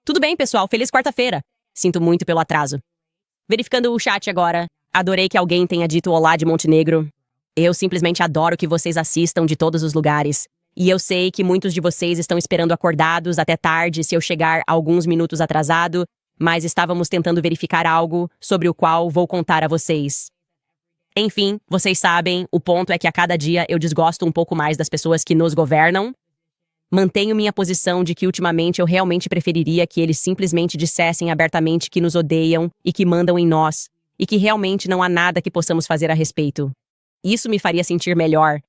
Tudo bem, pessoal? Feliz quarta-feira. Sinto muito pelo atraso. Verificando o chat agora, adorei que alguém tenha dito olá de Montenegro. Eu simplesmente adoro que vocês assistam de todos os lugares. E eu sei que muitos de vocês estão esperando acordados até tarde se eu chegar alguns minutos atrasado, mas estávamos tentando verificar algo sobre o qual vou contar a vocês. Enfim, vocês sabem, o ponto é que a cada dia eu desgosto um pouco mais das pessoas que nos governam. Mantenho minha posição de que ultimamente eu realmente preferiria que eles simplesmente dissessem abertamente que nos odeiam e que mandam em nós, e que realmente não há nada que possamos fazer a respeito. Isso me faria sentir melhor.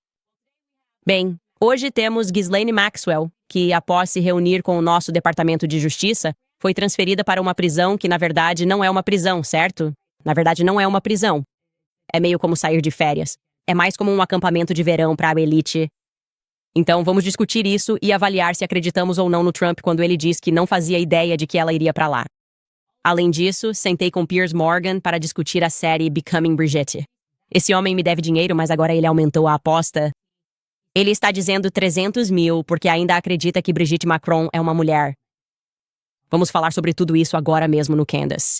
Bem, hoje temos Ghislaine Maxwell, que, após se reunir com o nosso Departamento de Justiça, foi transferida para uma prisão que, na verdade, não é uma prisão, certo? Na verdade, não é uma prisão. É meio como sair de férias. É mais como um acampamento de verão para a elite. Então, vamos discutir isso e avaliar se acreditamos ou não no Trump quando ele diz que não fazia ideia de que ela iria para lá. Além disso, sentei com Piers Morgan para discutir a série Becoming Bridget. Esse homem me deve dinheiro, mas agora ele aumentou a aposta. Ele está dizendo 300 mil porque ainda acredita que Brigitte Macron é uma mulher. Vamos falar sobre tudo isso agora mesmo no Candace.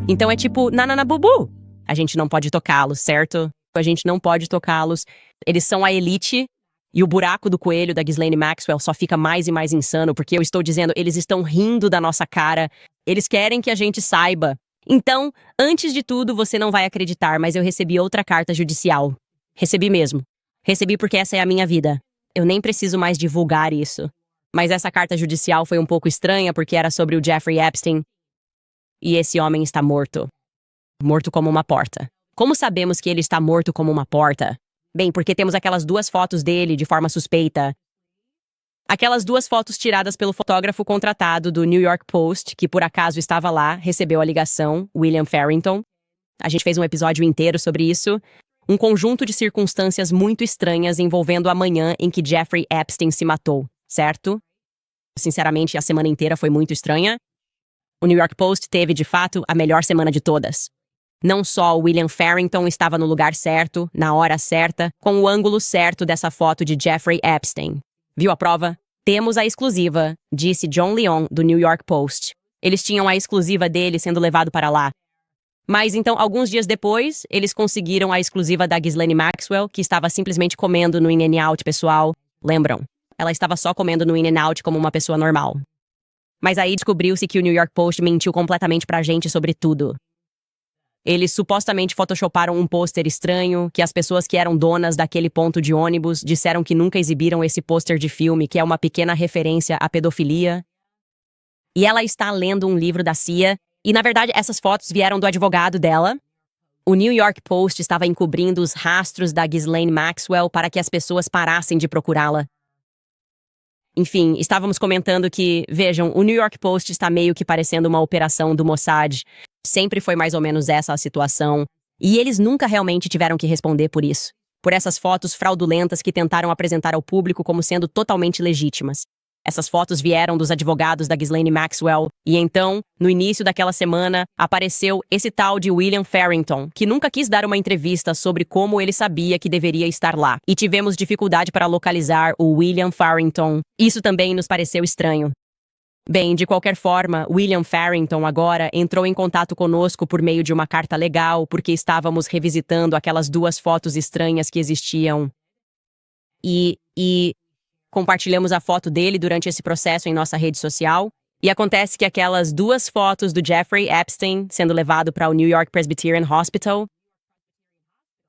Então é tipo, nananabubu. A gente não pode tocá-los, certo? A gente não pode tocá-los. Eles são a elite e o buraco do coelho da Ghislaine Maxwell só fica mais e mais insano porque eu estou dizendo, eles estão rindo da nossa cara. Eles querem que a gente saiba. Então, antes de tudo, você não vai acreditar, mas eu recebi outra carta judicial. Recebi mesmo. Recebi porque essa é a minha vida. Eu nem preciso mais divulgar isso. Mas essa carta judicial foi um pouco estranha porque era sobre o Jeffrey Epstein. E esse homem está morto. Morto como uma porta. Como sabemos que ele está morto como uma porta? Bem, porque temos aquelas duas fotos dele de forma suspeita. Aquelas duas fotos tiradas pelo fotógrafo contratado do New York Post, que por acaso estava lá, recebeu a ligação, William Farrington. A gente fez um episódio inteiro sobre isso. Um conjunto de circunstâncias muito estranhas envolvendo a manhã em que Jeffrey Epstein se matou, certo? Sinceramente, a semana inteira foi muito estranha. O New York Post teve, de fato, a melhor semana de todas. Não só o William Farrington estava no lugar certo, na hora certa, com o ângulo certo dessa foto de Jeffrey Epstein. Viu a prova? Temos a exclusiva, disse John Leon, do New York Post. Eles tinham a exclusiva dele sendo levado para lá. Mas então, alguns dias depois, eles conseguiram a exclusiva da Ghislaine Maxwell, que estava simplesmente comendo no In-N-Out, pessoal. Lembram? Ela estava só comendo no In-N-Out como uma pessoa normal. Mas aí descobriu-se que o New York Post mentiu completamente pra gente sobre tudo. Eles supostamente photoshoparam um pôster estranho, que as pessoas que eram donas daquele ponto de ônibus disseram que nunca exibiram esse pôster de filme, que é uma pequena referência à pedofilia. E ela está lendo um livro da CIA, e na verdade essas fotos vieram do advogado dela. O New York Post estava encobrindo os rastros da Ghislaine Maxwell para que as pessoas parassem de procurá-la. Enfim, estávamos comentando que, vejam, o New York Post está meio que parecendo uma operação do Mossad. Sempre foi mais ou menos essa a situação. E eles nunca realmente tiveram que responder por isso. Por essas fotos fraudulentas que tentaram apresentar ao público como sendo totalmente legítimas. Essas fotos vieram dos advogados da Ghislaine Maxwell. E então, no início daquela semana, apareceu esse tal de William Farrington, que nunca quis dar uma entrevista sobre como ele sabia que deveria estar lá. E tivemos dificuldade para localizar o William Farrington. Isso também nos pareceu estranho. Bem, de qualquer forma, William Farrington agora entrou em contato conosco por meio de uma carta legal, porque estávamos revisitando aquelas duas fotos estranhas que existiam. E compartilhamos a foto dele durante esse processo em nossa rede social. E acontece que aquelas duas fotos do Jeffrey Epstein sendo levado para o New York Presbyterian Hospital.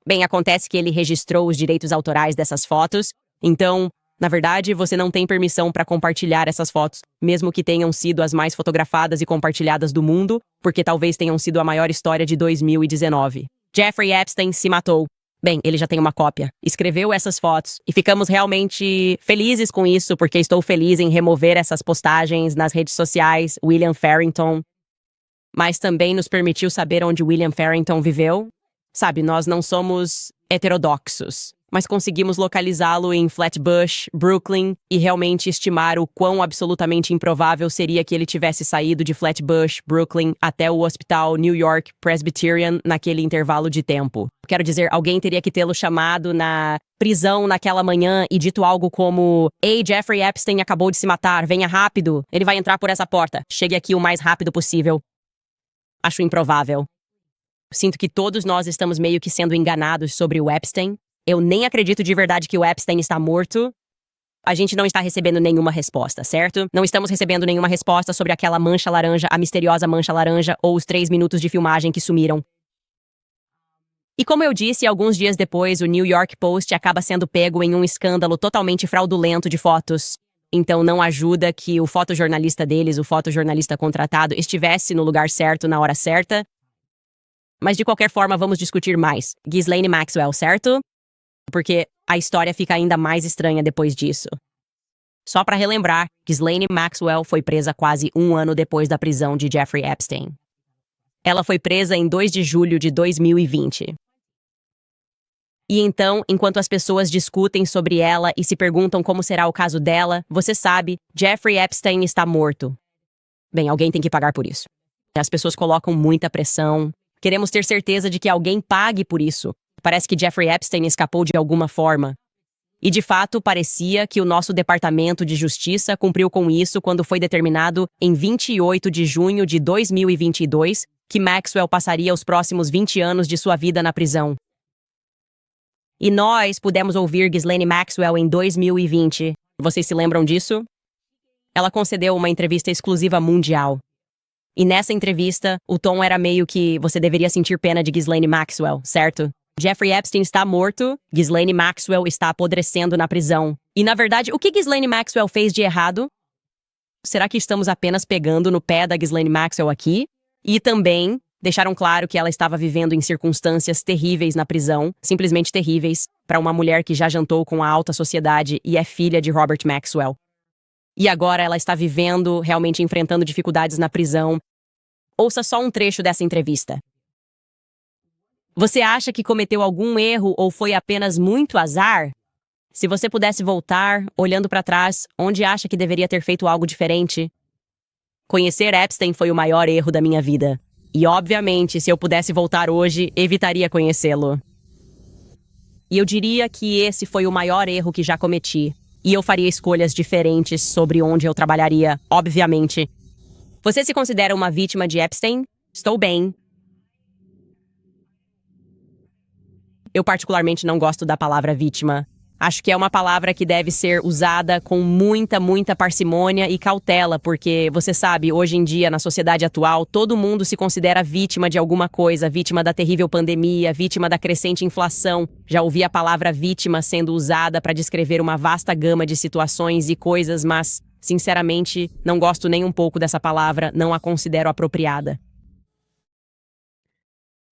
Bem, acontece que ele registrou os direitos autorais dessas fotos. Então, na verdade, você não tem permissão para compartilhar essas fotos, mesmo que tenham sido as mais fotografadas e compartilhadas do mundo, porque talvez tenham sido a maior história de 2019. Jeffrey Epstein se matou. Bem, ele já tem uma cópia. Escreveu essas fotos e ficamos realmente felizes com isso, porque estou feliz em remover essas postagens nas redes sociais, William Farrington. Mas também nos permitiu saber onde William Farrington viveu. Sabe, nós não somos heterodoxos. mas conseguimos localizá-lo em Flatbush, Brooklyn, e realmente estimar o quão absolutamente improvável seria que ele tivesse saído de Flatbush, Brooklyn, até o Hospital New York Presbyterian naquele intervalo de tempo. Quero dizer, alguém teria que tê-lo chamado na prisão naquela manhã e dito algo como: "Ei, Jeffrey Epstein acabou de se matar, venha rápido, ele vai entrar por essa porta, chegue aqui o mais rápido possível." Acho improvável. Sinto que todos nós estamos meio que sendo enganados sobre o Epstein. Eu nem acredito de verdade que o Epstein está morto. A gente não está recebendo nenhuma resposta, certo? Não estamos recebendo nenhuma resposta sobre aquela mancha laranja, a misteriosa mancha laranja, ou os 3 minutos de filmagem que sumiram. E como eu disse, alguns dias depois, o New York Post acaba sendo pego em um escândalo totalmente fraudulento de fotos. Então não ajuda que o fotojornalista deles, o fotojornalista contratado, estivesse no lugar certo na hora certa. Mas de qualquer forma, vamos discutir mais. Ghislaine Maxwell, certo? Porque a história fica ainda mais estranha depois disso. Só para relembrar, Ghislaine Maxwell foi presa quase 1 ano depois da prisão de Jeffrey Epstein. Ela foi presa em 2 de julho de 2020. E então, enquanto as pessoas discutem sobre ela e se perguntam como será o caso dela, você sabe, Jeffrey Epstein está morto. Bem, alguém tem que pagar por isso. As pessoas colocam muita pressão. Queremos ter certeza de que alguém pague por isso. Parece que Jeffrey Epstein escapou de alguma forma. E de fato, parecia que o nosso Departamento de Justiça cumpriu com isso quando foi determinado em 28 de junho de 2022 que Maxwell passaria os próximos 20 anos de sua vida na prisão. E nós pudemos ouvir Ghislaine Maxwell em 2020. Vocês se lembram disso? Ela concedeu uma entrevista exclusiva mundial. E nessa entrevista, o tom era meio que você deveria sentir pena de Ghislaine Maxwell, certo? Jeffrey Epstein está morto, Ghislaine Maxwell está apodrecendo na prisão. E na verdade, o que Ghislaine Maxwell fez de errado? Será que estamos apenas pegando no pé da Ghislaine Maxwell aqui? E também deixaram claro que ela estava vivendo em circunstâncias terríveis na prisão, simplesmente terríveis, para uma mulher que já jantou com a alta sociedade e é filha de Robert Maxwell. E agora ela está vivendo, realmente enfrentando dificuldades na prisão. Ouça só um trecho dessa entrevista. Você acha que cometeu algum erro ou foi apenas muito azar? Se você pudesse voltar, olhando para trás, onde acha que deveria ter feito algo diferente? Conhecer Epstein foi o maior erro da minha vida. E, obviamente, se eu pudesse voltar hoje, evitaria conhecê-lo. E eu diria que esse foi o maior erro que já cometi. E eu faria escolhas diferentes sobre onde eu trabalharia, obviamente. Você se considera uma vítima de Epstein? Estou bem. Eu particularmente não gosto da palavra vítima. Acho que é uma palavra que deve ser usada com muita parcimônia e cautela, porque, você sabe, hoje em dia, na sociedade atual, todo mundo se considera vítima de alguma coisa, vítima da terrível pandemia, vítima da crescente inflação. Já ouvi a palavra vítima sendo usada para descrever uma vasta gama de situações e coisas, mas, sinceramente, não gosto nem um pouco dessa palavra, não a considero apropriada.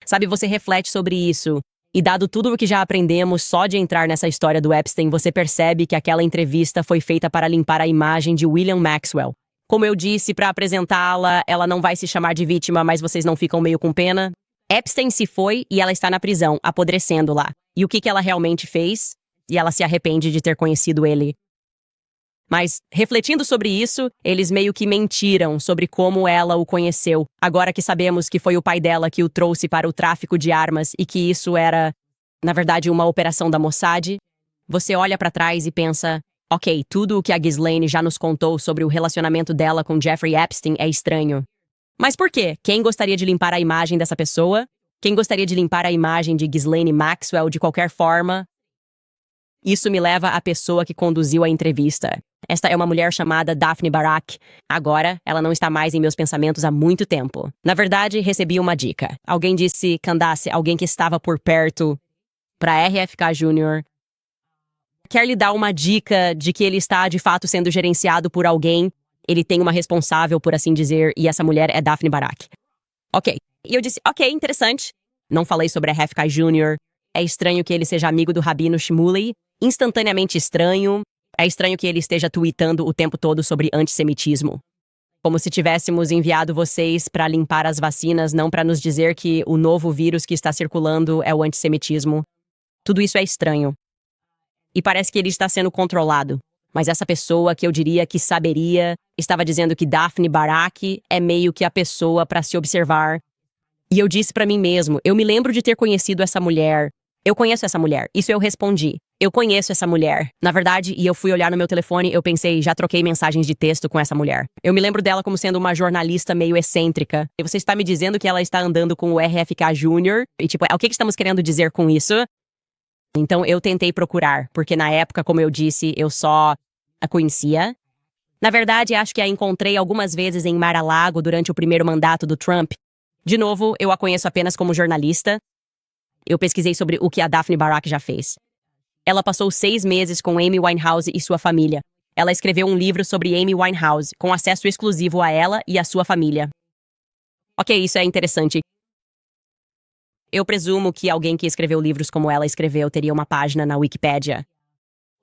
Sabe, você reflete sobre isso. E dado tudo o que já aprendemos só de entrar nessa história do Epstein, você percebe que aquela entrevista foi feita para limpar a imagem de William Maxwell. Como eu disse, para apresentá-la, ela não vai se chamar de vítima, mas vocês não ficam meio com pena? Epstein se foi e ela está na prisão, apodrecendo lá. E o que ela realmente fez? E ela se arrepende de ter conhecido ele. Mas, refletindo sobre isso, eles meio que mentiram sobre como ela o conheceu. Agora que sabemos que foi o pai dela que o trouxe para o tráfico de armas e que isso era, na verdade, uma operação da Mossad, você olha para trás e pensa, ok, tudo o que a Ghislaine já nos contou sobre o relacionamento dela com Jeffrey Epstein é estranho. Mas por quê? Quem gostaria de limpar a imagem dessa pessoa? Quem gostaria de limpar a imagem de Ghislaine Maxwell de qualquer forma? Isso me leva à pessoa que conduziu a entrevista. Esta é uma mulher chamada Daphne Barak. Agora, ela não está mais em meus pensamentos há muito tempo. Na verdade, recebi uma dica. Alguém disse, Candace, alguém que estava por perto, para RFK Jr., quer lhe dar uma dica de que ele está, de fato, sendo gerenciado por alguém. Ele tem uma responsável, por assim dizer, e essa mulher é Daphne Barak. Ok. E eu disse, ok, interessante. Não falei sobre RFK Jr. É estranho que ele seja amigo do Rabino Shmuley. Instantaneamente estranho. É estranho que ele esteja tweetando o tempo todo sobre antissemitismo. Como se tivéssemos enviado vocês para limpar as vacinas, não para nos dizer que o novo vírus que está circulando é o antissemitismo. Tudo isso é estranho. e parece que ele está sendo controlado. Mas essa pessoa que eu diria que saberia estava dizendo que Daphne Barak é meio que a pessoa para se observar. E eu disse para mim mesmo, eu me lembro de ter conhecido essa mulher. Eu conheço essa mulher. Isso eu respondi. Eu conheço essa mulher. Na verdade, e eu fui olhar no meu telefone, eu pensei, já troquei mensagens de texto com essa mulher. Eu me lembro dela como sendo uma jornalista meio excêntrica. E você está me dizendo que ela está andando com o RFK Jr. E tipo, o que estamos querendo dizer com isso? Então eu tentei procurar, porque na época, como eu disse, eu só a conhecia. Na verdade, acho que a encontrei algumas vezes em Mar-a-Lago durante o primeiro mandato do Trump. De novo, eu a conheço apenas como jornalista. Eu pesquisei sobre o que a Daphne Barak já fez. Ela passou 6 meses com Amy Winehouse e sua família. Ela escreveu um livro sobre Amy Winehouse, com acesso exclusivo a ela e a sua família. Ok, isso é interessante. Eu presumo que alguém que escreveu livros como ela escreveu teria uma página na Wikipédia.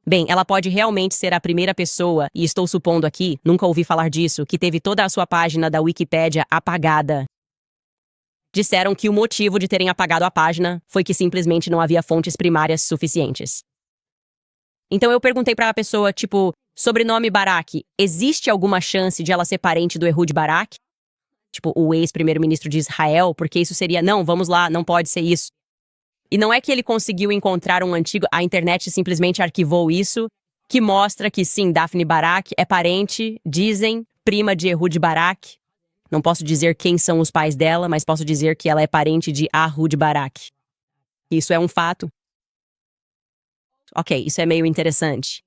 Bem, ela pode realmente ser a primeira pessoa, e estou supondo aqui, nunca ouvi falar disso, que teve toda a sua página da Wikipédia apagada. Disseram que o motivo de terem apagado a página foi que simplesmente não havia fontes primárias suficientes. Então eu perguntei para a pessoa, tipo, sobrenome Barak, existe alguma chance de ela ser parente do Ehud Barak? Tipo, o ex-primeiro-ministro de Israel, porque isso seria, não, vamos lá, não pode ser isso. E não é que ele conseguiu encontrar um antigo, a internet simplesmente arquivou isso, que mostra que sim, Daphne Barak é parente, dizem, prima de Ehud Barak. Não posso dizer quem são os pais dela, mas posso dizer que ela é parente de Ehud Barak. Isso é um fato. Ok, isso é meio interessante.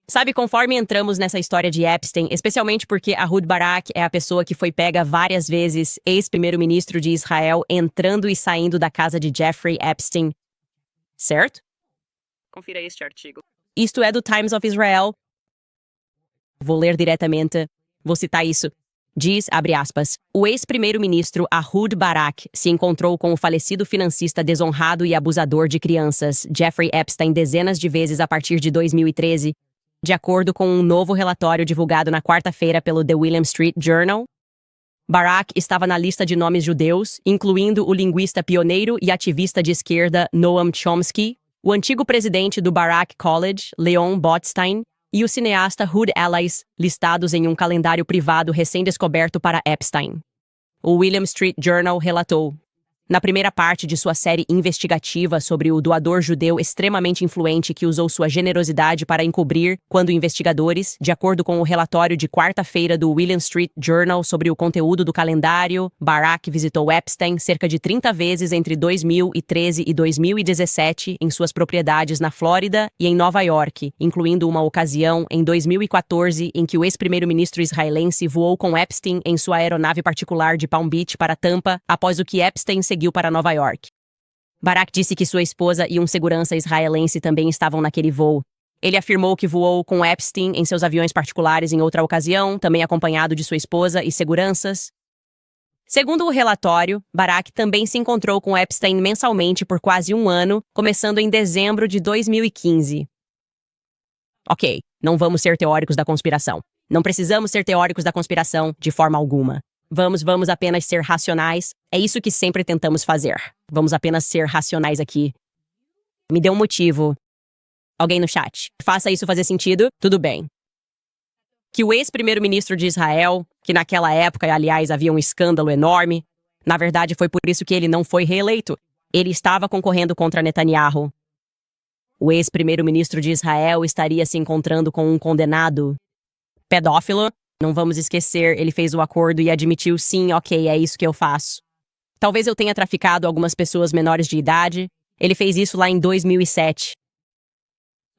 Sabe, conforme entramos nessa história de Epstein, especialmente porque Ehud Barak é a pessoa que foi pega várias vezes, ex-primeiro-ministro de Israel, entrando e saindo da casa de Jeffrey Epstein. Certo? Confira este artigo. Isto é do Times of Israel. Vou ler diretamente. Vou citar isso. Diz, abre aspas, o ex-primeiro-ministro Ehud Barak se encontrou com o falecido financista desonrado e abusador de crianças, Jeffrey Epstein, dezenas de vezes a partir de 2013, de acordo com um novo relatório divulgado na quarta-feira pelo The William Street Journal. Barak estava na lista de nomes judeus, incluindo o linguista pioneiro e ativista de esquerda Noam Chomsky, o antigo presidente do Barak College, Leon Botstein, e o cineasta Hood Allies, listados em um calendário privado recém-descoberto para Epstein. O William Street Journal relatou, na primeira parte de sua série investigativa sobre o doador judeu extremamente influente que usou sua generosidade para encobrir, quando investigadores, de acordo com o relatório de quarta-feira do William Street Journal sobre o conteúdo do calendário, Barak visitou Epstein cerca de 30 vezes entre 2013 e 2017 em suas propriedades na Flórida e em Nova York, incluindo uma ocasião em 2014 em que o ex-primeiro-ministro israelense voou com Epstein em sua aeronave particular de Palm Beach para Tampa, após o que Epstein seguiu para Nova York. Barak disse que sua esposa e um segurança israelense também estavam naquele voo. Ele afirmou que voou com Epstein em seus aviões particulares em outra ocasião, também acompanhado de sua esposa e seguranças. Segundo o relatório, Barak também se encontrou com Epstein mensalmente por quase um ano, começando em dezembro de 2015. Ok, não vamos ser teóricos da conspiração. Não precisamos ser teóricos da conspiração de forma alguma. Vamos apenas ser racionais. É isso que sempre tentamos fazer. Vamos apenas ser racionais aqui. Me dê um motivo. Alguém no chat. Faça isso fazer sentido? Tudo bem. Que o ex-primeiro-ministro de Israel, que naquela época, aliás, havia um escândalo enorme, na verdade foi por isso que ele não foi reeleito. Ele estava concorrendo contra Netanyahu. O ex-primeiro-ministro de Israel estaria se encontrando com um condenado pedófilo. Não vamos esquecer, ele fez o acordo e admitiu, sim, ok, é isso que eu faço. Talvez eu tenha traficado algumas pessoas menores de idade. Ele fez isso lá em 2007.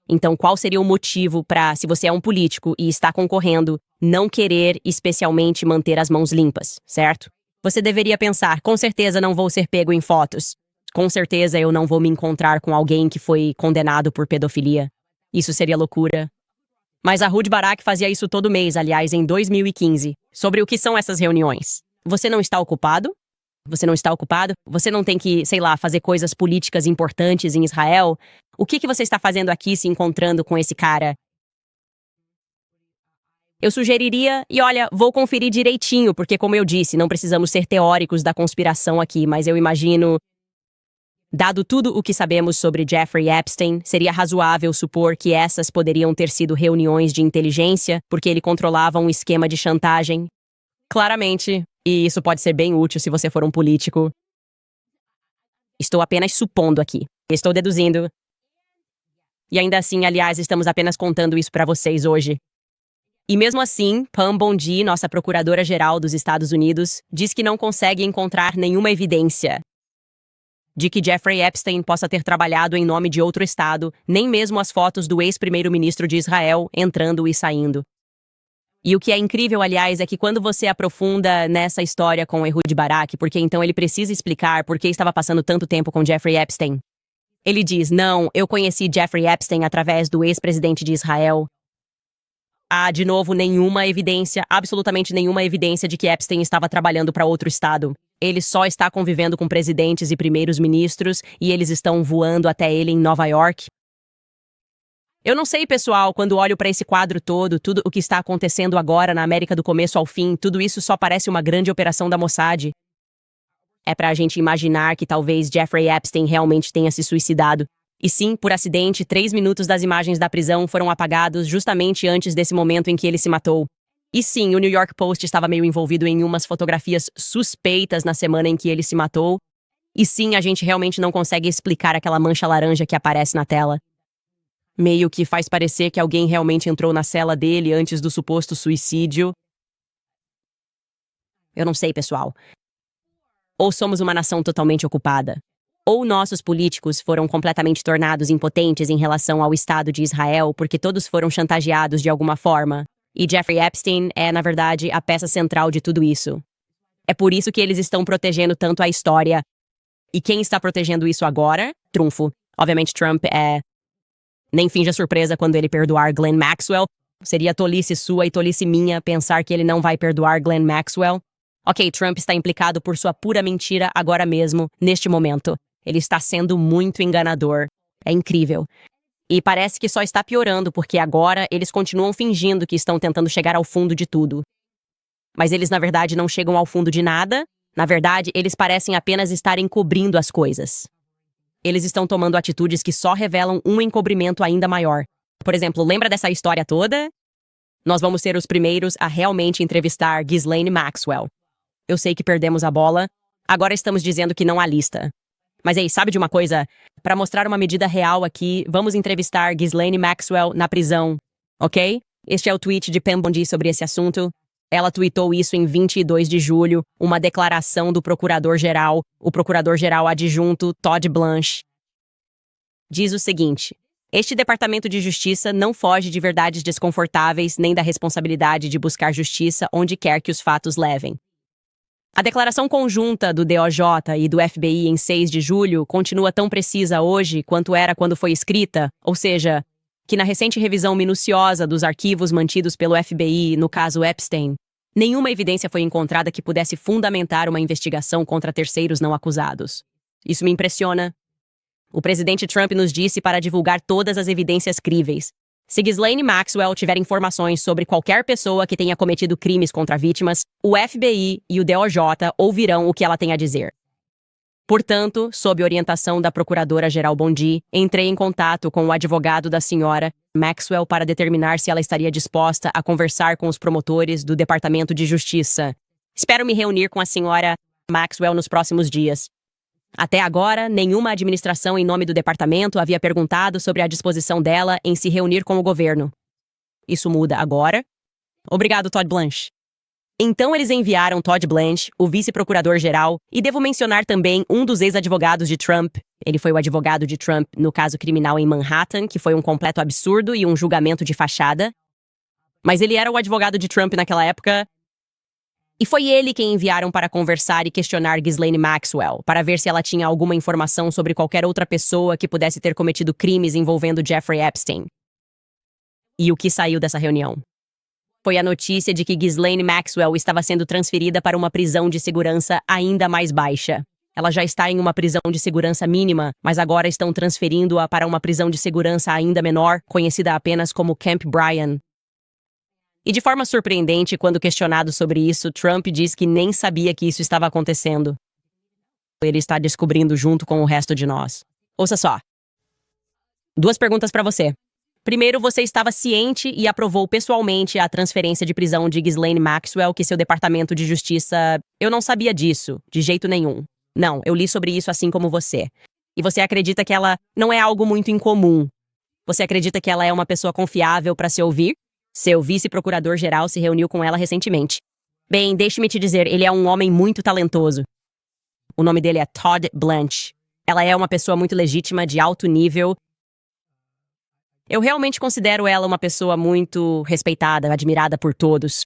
Então, qual seria o motivo para, se você é um político e está concorrendo, não querer especialmente manter as mãos limpas, certo? Você deveria pensar, com certeza não vou ser pego em fotos. Com certeza eu não vou me encontrar com alguém que foi condenado por pedofilia. Isso seria loucura. Mas Ehud Barak fazia isso todo mês, aliás, em 2015. Sobre o que são essas reuniões? Você não está ocupado? Você não está ocupado? Você não tem que, sei lá, fazer coisas políticas importantes em Israel? O que você está fazendo aqui se encontrando com esse cara? Eu sugeriria, e olha, vou conferir direitinho, porque como eu disse, não precisamos ser teóricos da conspiração aqui, mas eu imagino Dado tudo o que sabemos sobre Jeffrey Epstein, seria razoável supor que essas poderiam ter sido reuniões de inteligência, porque ele controlava um esquema de chantagem. Claramente, e isso pode ser bem útil se você for um político. Estou apenas supondo aqui. Estou deduzindo. E ainda assim, aliás, estamos apenas contando isso para vocês hoje. E mesmo assim, Pam Bondi, nossa procuradora-geral dos Estados Unidos, diz que não consegue encontrar nenhuma evidência de que Jeffrey Epstein possa ter trabalhado em nome de outro estado, nem mesmo as fotos do ex-primeiro-ministro de Israel entrando e saindo. E o que é incrível, aliás, é que quando você aprofunda nessa história com Ehud Barak, porque então ele precisa explicar por que estava passando tanto tempo com Jeffrey Epstein. Ele diz, não, eu conheci Jeffrey Epstein através do ex-presidente de Israel. Há, de novo, nenhuma evidência, absolutamente nenhuma evidência de que Epstein estava trabalhando para outro estado. Ele só está convivendo com presidentes e primeiros ministros e eles estão voando até ele em Nova York. Eu não sei, pessoal, quando olho para esse quadro todo, tudo o que está acontecendo agora na América do começo ao fim, tudo isso só parece uma grande operação da Mossad. É pra gente imaginar que talvez Jeffrey Epstein realmente tenha se suicidado. E sim, por acidente, 3 minutos das imagens da prisão foram apagados justamente antes desse momento em que ele se matou. E sim, o New York Post estava meio envolvido em umas fotografias suspeitas na semana em que ele se matou. E sim, a gente realmente não consegue explicar aquela mancha laranja que aparece na tela. Meio que faz parecer que alguém realmente entrou na cela dele antes do suposto suicídio. Eu não sei, pessoal. Ou somos uma nação totalmente ocupada, ou nossos políticos foram completamente tornados impotentes em relação ao Estado de Israel porque todos foram chantageados de alguma forma. E Jeffrey Epstein é, na verdade, a peça central de tudo isso. É por isso que eles estão protegendo tanto a história. E quem está protegendo isso agora? Trunfo. Obviamente Trump é... Nem finja surpresa quando ele perdoar Ghislaine Maxwell. Seria tolice sua e tolice minha pensar que ele não vai perdoar Ghislaine Maxwell. Ok, Trump está implicado por sua pura mentira agora mesmo, neste momento. Ele está sendo muito enganador. É incrível. E parece que só está piorando, porque agora eles continuam fingindo que estão tentando chegar ao fundo de tudo. Mas eles, na verdade, não chegam ao fundo de nada. Na verdade, eles parecem apenas estar encobrindo as coisas. Eles estão tomando atitudes que só revelam um encobrimento ainda maior. Por exemplo, lembra dessa história toda? Nós vamos ser os primeiros a realmente entrevistar Ghislaine Maxwell. Eu sei que perdemos a bola. Agora estamos dizendo que não há lista. Mas ei, sabe de uma coisa? Para mostrar uma medida real aqui, vamos entrevistar Ghislaine Maxwell na prisão, ok? Este é o tweet de Pam Bondi sobre esse assunto. Ela tweetou isso em 22 de julho, uma declaração do procurador-geral, o procurador-geral adjunto Todd Blanche. Diz o seguinte: este Departamento de Justiça não foge de verdades desconfortáveis nem da responsabilidade de buscar justiça onde quer que os fatos levem. A declaração conjunta do DOJ e do FBI em 6 de julho continua tão precisa hoje quanto era quando foi escrita, ou seja, que na recente revisão minuciosa dos arquivos mantidos pelo FBI no caso Epstein, nenhuma evidência foi encontrada que pudesse fundamentar uma investigação contra terceiros não acusados. Isso me impressiona. O presidente Trump nos disse para divulgar todas as evidências críveis. Se Ghislaine Maxwell tiver informações sobre qualquer pessoa que tenha cometido crimes contra vítimas, o FBI e o DOJ ouvirão o que ela tem a dizer. Portanto, sob orientação da procuradora-geral Bondi, entrei em contato com o advogado da senhora Maxwell para determinar se ela estaria disposta a conversar com os promotores do Departamento de Justiça. Espero me reunir com a senhora Maxwell nos próximos dias. Até agora, nenhuma administração em nome do departamento havia perguntado sobre a disposição dela em se reunir com o governo. Isso muda agora? Obrigado, Todd Blanche. Então eles enviaram Todd Blanche, o vice-procurador-geral, e devo mencionar também um dos ex-advogados de Trump. Ele foi o advogado de Trump no caso criminal em Manhattan, que foi um completo absurdo e um julgamento de fachada. Mas ele era o advogado de Trump naquela época. E foi ele quem enviaram para conversar e questionar Ghislaine Maxwell, para ver se ela tinha alguma informação sobre qualquer outra pessoa que pudesse ter cometido crimes envolvendo Jeffrey Epstein. E o que saiu dessa reunião? Foi a notícia de que Ghislaine Maxwell estava sendo transferida para uma prisão de segurança ainda mais baixa. Ela já está em uma prisão de segurança mínima, mas agora estão transferindo-a para uma prisão de segurança ainda menor, conhecida apenas como Camp Bryan. E de forma surpreendente, quando questionado sobre isso, Trump diz que nem sabia que isso estava acontecendo. ele está descobrindo junto com o resto de nós. Ouça só. 2 perguntas para você. Primeiro, você estava ciente e aprovou pessoalmente a transferência de prisão de Ghislaine Maxwell que seu departamento de justiça... Eu não sabia disso, de jeito nenhum. Não, eu li sobre isso assim como você. E você acredita que ela não é algo muito incomum. Você acredita que ela é uma pessoa confiável para se ouvir? Seu vice-procurador-geral se reuniu com ela recentemente. Bem, deixe-me te dizer, ele é um homem muito talentoso. O nome dele é Todd Blanche. Ela é uma pessoa muito legítima, de alto nível. Eu realmente considero ela uma pessoa muito respeitada, admirada por todos.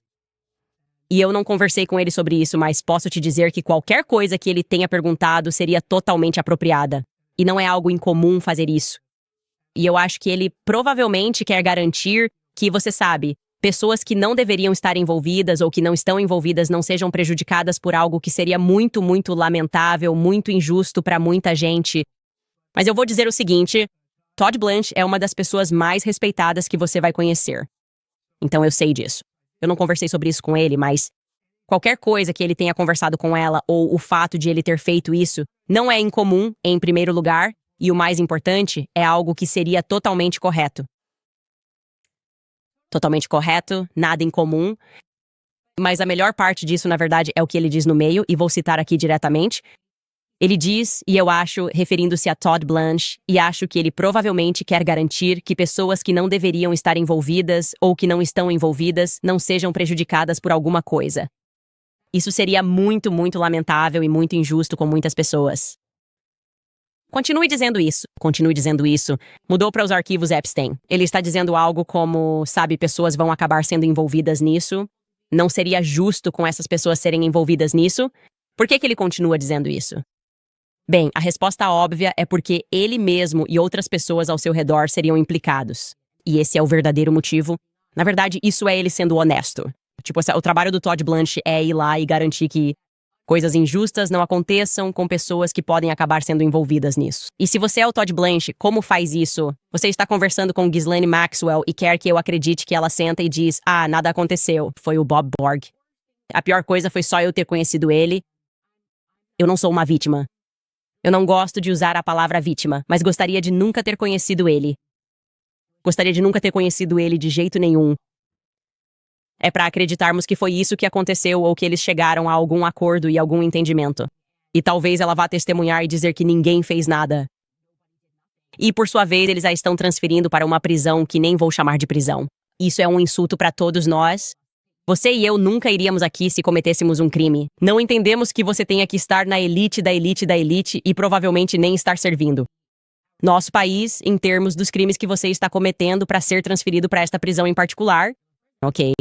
E eu não conversei com ele sobre isso, mas posso te dizer que qualquer coisa que ele tenha perguntado seria totalmente apropriada. E não é algo incomum fazer isso. E eu acho que ele provavelmente quer garantir que, você sabe, pessoas que não deveriam estar envolvidas ou que não estão envolvidas não sejam prejudicadas por algo que seria muito, muito lamentável, muito injusto para muita gente. Mas eu vou dizer o seguinte... Todd Blanche é uma das pessoas mais respeitadas que você vai conhecer. Então eu sei disso. Eu não conversei sobre isso com ele, mas qualquer coisa que ele tenha conversado com ela ou o fato de ele ter feito isso não é incomum, em primeiro lugar, e o mais importante, é algo que seria totalmente correto. Totalmente correto, nada incomum. Mas a melhor parte disso, na verdade, é o que ele diz no meio, e vou citar aqui diretamente. Ele diz, e eu acho, referindo-se a Todd Blanche, e acho que ele provavelmente quer garantir que pessoas que não deveriam estar envolvidas ou que não estão envolvidas não sejam prejudicadas por alguma coisa. Isso seria muito, muito lamentável e muito injusto com muitas pessoas. Continue dizendo isso. Mudou para os arquivos Epstein. Ele está dizendo algo como, sabe, pessoas vão acabar sendo envolvidas nisso. Não seria justo com essas pessoas serem envolvidas nisso. Por que ele continua dizendo isso? Bem, a resposta óbvia é porque ele mesmo e outras pessoas ao seu redor seriam implicados. E esse é o verdadeiro motivo. Na verdade, isso é ele sendo honesto. Tipo, o trabalho do Todd Blanche é ir lá e garantir que coisas injustas não aconteçam com pessoas que podem acabar sendo envolvidas nisso. E se você é o Todd Blanche, como faz isso? Você está conversando com Ghislaine Maxwell e quer que eu acredite que ela senta e diz, nada aconteceu, foi o Bob Borg. A pior coisa foi só eu ter conhecido ele. Eu não sou uma vítima. Eu não gosto de usar a palavra vítima, mas gostaria de nunca ter conhecido ele. Gostaria de nunca ter conhecido ele de jeito nenhum. É para acreditarmos que foi isso que aconteceu ou que eles chegaram a algum acordo e algum entendimento. E talvez ela vá testemunhar e dizer que ninguém fez nada. E, por sua vez, eles a estão transferindo para uma prisão que nem vou chamar de prisão. Isso é um insulto para todos nós. Você e eu nunca iríamos aqui se cometêssemos um crime. Não entendemos que você tenha que estar na elite da elite da elite e provavelmente nem estar servindo nosso país em termos dos crimes que você está cometendo para ser transferido para esta prisão em particular. Ok.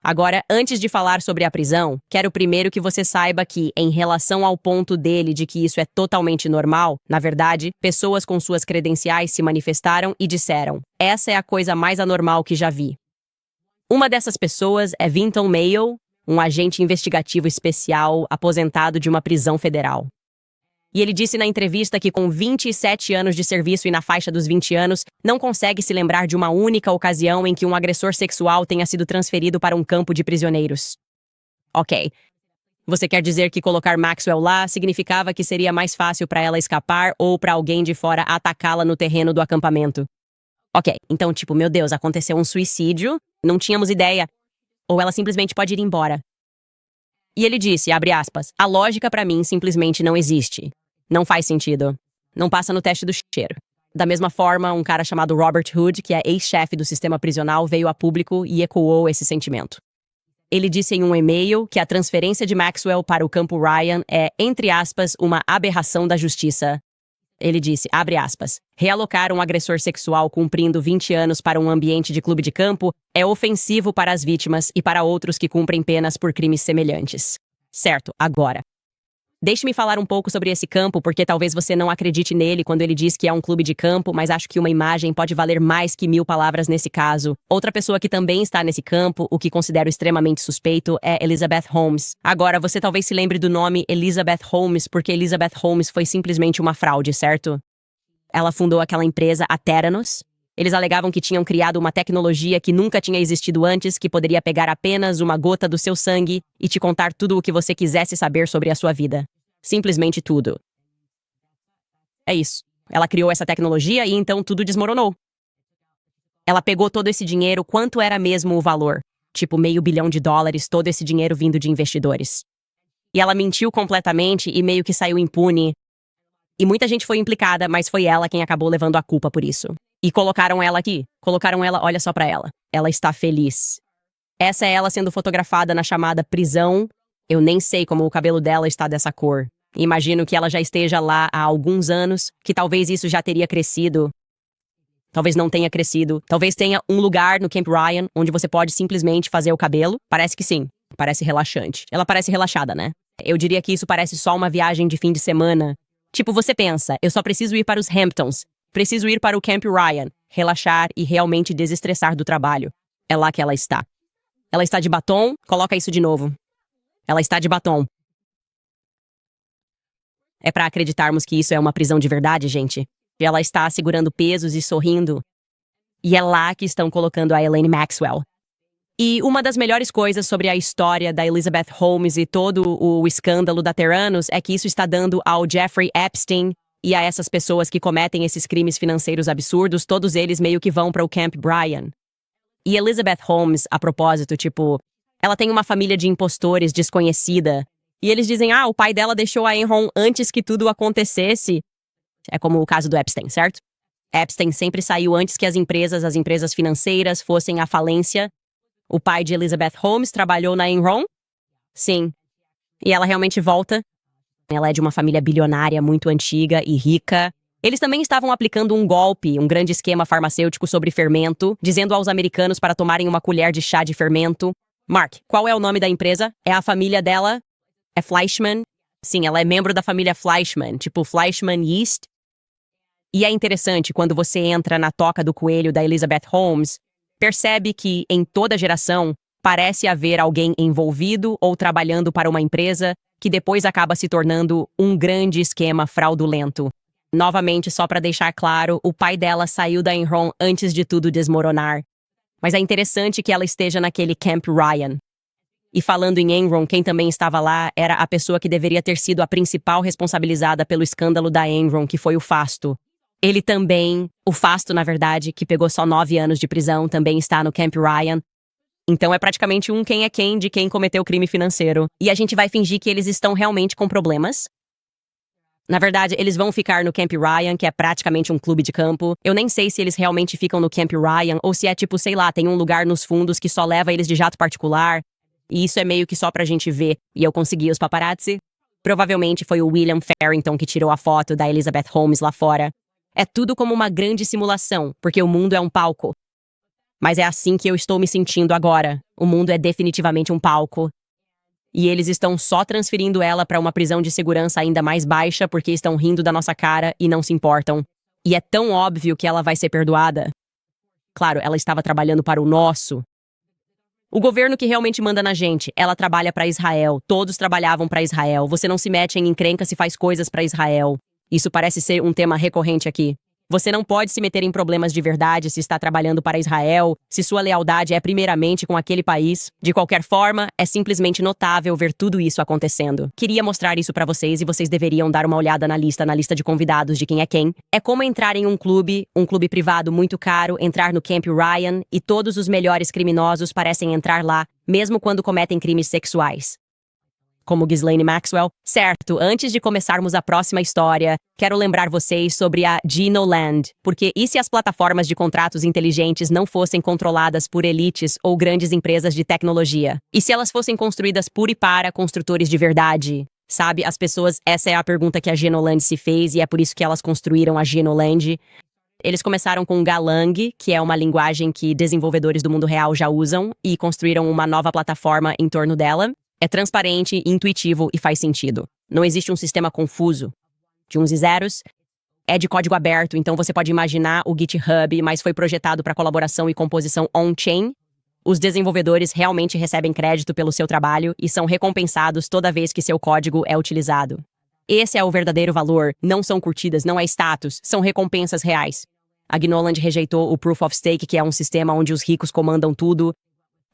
Agora, antes de falar sobre a prisão, quero primeiro que você saiba que, em relação ao ponto dele de que isso é totalmente normal, na verdade, pessoas com suas credenciais se manifestaram e disseram: essa é a coisa mais anormal que já vi. Uma dessas pessoas é Vinton Mayo, um agente investigativo especial aposentado de uma prisão federal. E ele disse na entrevista que com 27 anos de serviço e na faixa dos 20 anos, não consegue se lembrar de uma única ocasião em que um agressor sexual tenha sido transferido para um campo de prisioneiros. Ok. Você quer dizer que colocar Maxwell lá significava que seria mais fácil para ela escapar ou para alguém de fora atacá-la no terreno do acampamento? Ok, então meu Deus, aconteceu um suicídio, não tínhamos ideia. Ou ela simplesmente pode ir embora. E ele disse, abre aspas, a lógica para mim simplesmente não existe. Não faz sentido. Não passa no teste do cheiro. Da mesma forma, um cara chamado Robert Hood, que é ex-chefe do sistema prisional, veio a público e ecoou esse sentimento. Ele disse em um e-mail que a transferência de Maxwell para o campo Ryan é, entre aspas, uma aberração da justiça. Ele disse, abre aspas, realocar um agressor sexual cumprindo 20 anos para um ambiente de clube de campo é ofensivo para as vítimas e para outros que cumprem penas por crimes semelhantes. Certo, agora. Deixe-me falar um pouco sobre esse campo, porque talvez você não acredite nele quando ele diz que é um clube de campo, mas acho que uma imagem pode valer mais que 1000 palavras nesse caso. Outra pessoa que também está nesse campo, o que considero extremamente suspeito, é Elizabeth Holmes. Agora, você talvez se lembre do nome Elizabeth Holmes, porque Elizabeth Holmes foi simplesmente uma fraude, certo? Ela fundou aquela empresa, a Theranos. Eles alegavam que tinham criado uma tecnologia que nunca tinha existido antes, que poderia pegar apenas uma gota do seu sangue e te contar tudo o que você quisesse saber sobre a sua vida. Simplesmente tudo. É isso. Ela criou essa tecnologia e então tudo desmoronou. Ela pegou todo esse dinheiro, quanto era mesmo o valor? Tipo, $500 milhão, todo esse dinheiro vindo de investidores. E ela mentiu completamente e meio que saiu impune. E muita gente foi implicada, mas foi ela quem acabou levando a culpa por isso. E colocaram ela aqui. Colocaram ela, olha só pra ela. Ela está feliz. Essa é ela sendo fotografada na chamada prisão. Eu nem sei como o cabelo dela está dessa cor. Imagino que ela já esteja lá há alguns anos, que talvez isso já teria crescido. Talvez não tenha crescido. Talvez tenha um lugar no Camp Ryan onde você pode simplesmente fazer o cabelo. Parece que sim. Parece relaxante. Ela parece relaxada, né? Eu diria que isso parece só uma viagem de fim de semana. Tipo, você pensa, eu só preciso ir para os Hamptons. Preciso ir para o Camp Ryan. Relaxar e realmente desestressar do trabalho. É lá que ela está. Ela está de batom. Coloca isso de novo. Ela está de batom. É pra acreditarmos que isso é uma prisão de verdade, gente. E ela está segurando pesos e sorrindo. E é lá que estão colocando a Elaine Maxwell. E uma das melhores coisas sobre a história da Elizabeth Holmes e todo o escândalo da Theranos é que isso está dando ao Jeffrey Epstein e a essas pessoas que cometem esses crimes financeiros absurdos, todos eles meio que vão para o Camp Ryan. E Elizabeth Holmes, a propósito, tipo, ela tem uma família de impostores desconhecida. E eles dizem, o pai dela deixou a Enron antes que tudo acontecesse. É como o caso do Epstein, certo? Epstein sempre saiu antes que as empresas financeiras fossem à falência. O pai de Elizabeth Holmes trabalhou na Enron? Sim. E ela realmente volta. Ela é de uma família bilionária muito antiga e rica. Eles também estavam aplicando um golpe, um grande esquema farmacêutico sobre fermento, dizendo aos americanos para tomarem uma colher de chá de fermento. Mark, qual é o nome da empresa? É a família dela? É Fleischmann? Sim, ela é membro da família Fleischmann, tipo Fleischmann Yeast. E é interessante, quando você entra na toca do coelho da Elizabeth Holmes, percebe que, em toda geração, parece haver alguém envolvido ou trabalhando para uma empresa que depois acaba se tornando um grande esquema fraudulento. Novamente, só para deixar claro, o pai dela saiu da Enron antes de tudo desmoronar. Mas é interessante que ela esteja naquele Camp Ryan. E falando em Enron, quem também estava lá era a pessoa que deveria ter sido a principal responsabilizada pelo escândalo da Enron, que foi o Fasto. Ele também, o Fasto, na verdade, que pegou só 9 anos de prisão, também está no Camp Ryan. Então é praticamente um quem é quem de quem cometeu crime financeiro. E a gente vai fingir que eles estão realmente com problemas? Na verdade, eles vão ficar no Camp Ryan, que é praticamente um clube de campo. Eu nem sei se eles realmente ficam no Camp Ryan, ou se é tipo, sei lá, tem um lugar nos fundos que só leva eles de jato particular. E isso é meio que só pra gente ver. E eu consegui os paparazzi. Provavelmente foi o William Farrington que tirou a foto da Elizabeth Holmes lá fora. É tudo como uma grande simulação, porque o mundo é um palco. Mas é assim que eu estou me sentindo agora. O mundo é definitivamente um palco. E eles estão só transferindo ela para uma prisão de segurança ainda mais baixa porque estão rindo da nossa cara e não se importam. E é tão óbvio que ela vai ser perdoada. Claro, ela estava trabalhando para o nosso. O governo que realmente manda na gente, ela trabalha para Israel. Todos trabalhavam para Israel. Você não se mete em encrenca se faz coisas para Israel. Isso parece ser um tema recorrente aqui. Você não pode se meter em problemas de verdade se está trabalhando para Israel, se sua lealdade é primeiramente com aquele país. De qualquer forma, é simplesmente notável ver tudo isso acontecendo. Queria mostrar isso para vocês e vocês deveriam dar uma olhada na lista de convidados de quem é quem. É como entrar em um clube privado muito caro, entrar no Camp Ryan e todos os melhores criminosos parecem entrar lá, mesmo quando cometem crimes sexuais. Como Ghislaine Maxwell. Certo, antes de começarmos a próxima história, quero lembrar vocês sobre a Genoland, porque e se as plataformas de contratos inteligentes não fossem controladas por elites ou grandes empresas de tecnologia? E se elas fossem construídas por e para construtores de verdade? Sabe, as pessoas, essa é a pergunta que a Genoland se fez e é por isso que elas construíram a Genoland. Eles começaram com Galang, que é uma linguagem que desenvolvedores do mundo real já usam, e construíram uma nova plataforma em torno dela. É transparente, intuitivo e faz sentido. Não existe um sistema confuso. De uns e zeros. É de código aberto, então você pode imaginar o GitHub, mas foi projetado para colaboração e composição on-chain. Os desenvolvedores realmente recebem crédito pelo seu trabalho e são recompensados toda vez que seu código é utilizado. Esse é o verdadeiro valor. Não são curtidas, não é status, são recompensas reais. A Gnoland rejeitou o Proof of Stake, que é um sistema onde os ricos comandam tudo.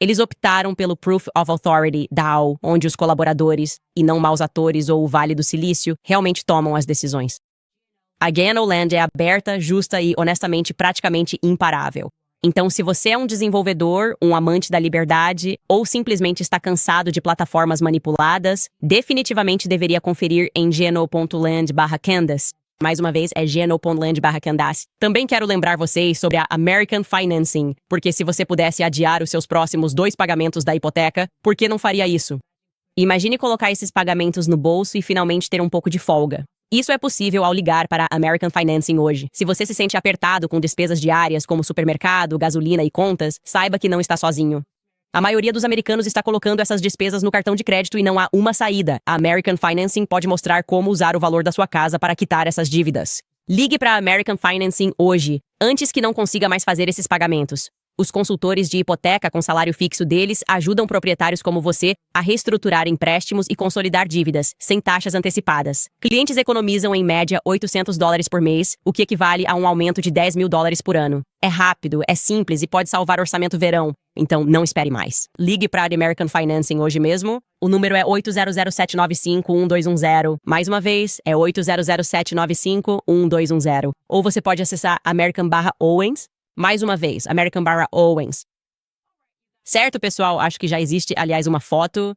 Eles optaram pelo Proof of Authority, DAO, onde os colaboradores, e não maus atores ou o Vale do Silício, realmente tomam as decisões. A GNO Land é aberta, justa e, honestamente, praticamente imparável. Então, se você é um desenvolvedor, um amante da liberdade, ou simplesmente está cansado de plataformas manipuladas, definitivamente deveria conferir em gno.land/Candace. Mais uma vez, é gno.land/Candace. Também quero lembrar vocês sobre a American Financing, porque se você pudesse adiar os seus próximos 2 pagamentos da hipoteca, por que não faria isso? Imagine colocar esses pagamentos no bolso e finalmente ter um pouco de folga. Isso é possível ao ligar para a American Financing hoje. Se você se sente apertado com despesas diárias como supermercado, gasolina e contas, saiba que não está sozinho. A maioria dos americanos está colocando essas despesas no cartão de crédito e não há uma saída. A American Financing pode mostrar como usar o valor da sua casa para quitar essas dívidas. Ligue para a American Financing hoje, antes que não consiga mais fazer esses pagamentos. Os consultores de hipoteca com salário fixo deles ajudam proprietários como você a reestruturar empréstimos e consolidar dívidas, sem taxas antecipadas. Clientes economizam em média $800 por mês, o que equivale a um aumento de $10.000 por ano. É rápido, é simples e pode salvar orçamento verão. Então, não espere mais. Ligue para a American Financing hoje mesmo. O número é 800-795-1210. Mais uma vez, é 800-795-1210. Ou você pode acessar American/Owens. Mais uma vez, American/Owens. Certo, pessoal? Acho que já existe, aliás, uma foto.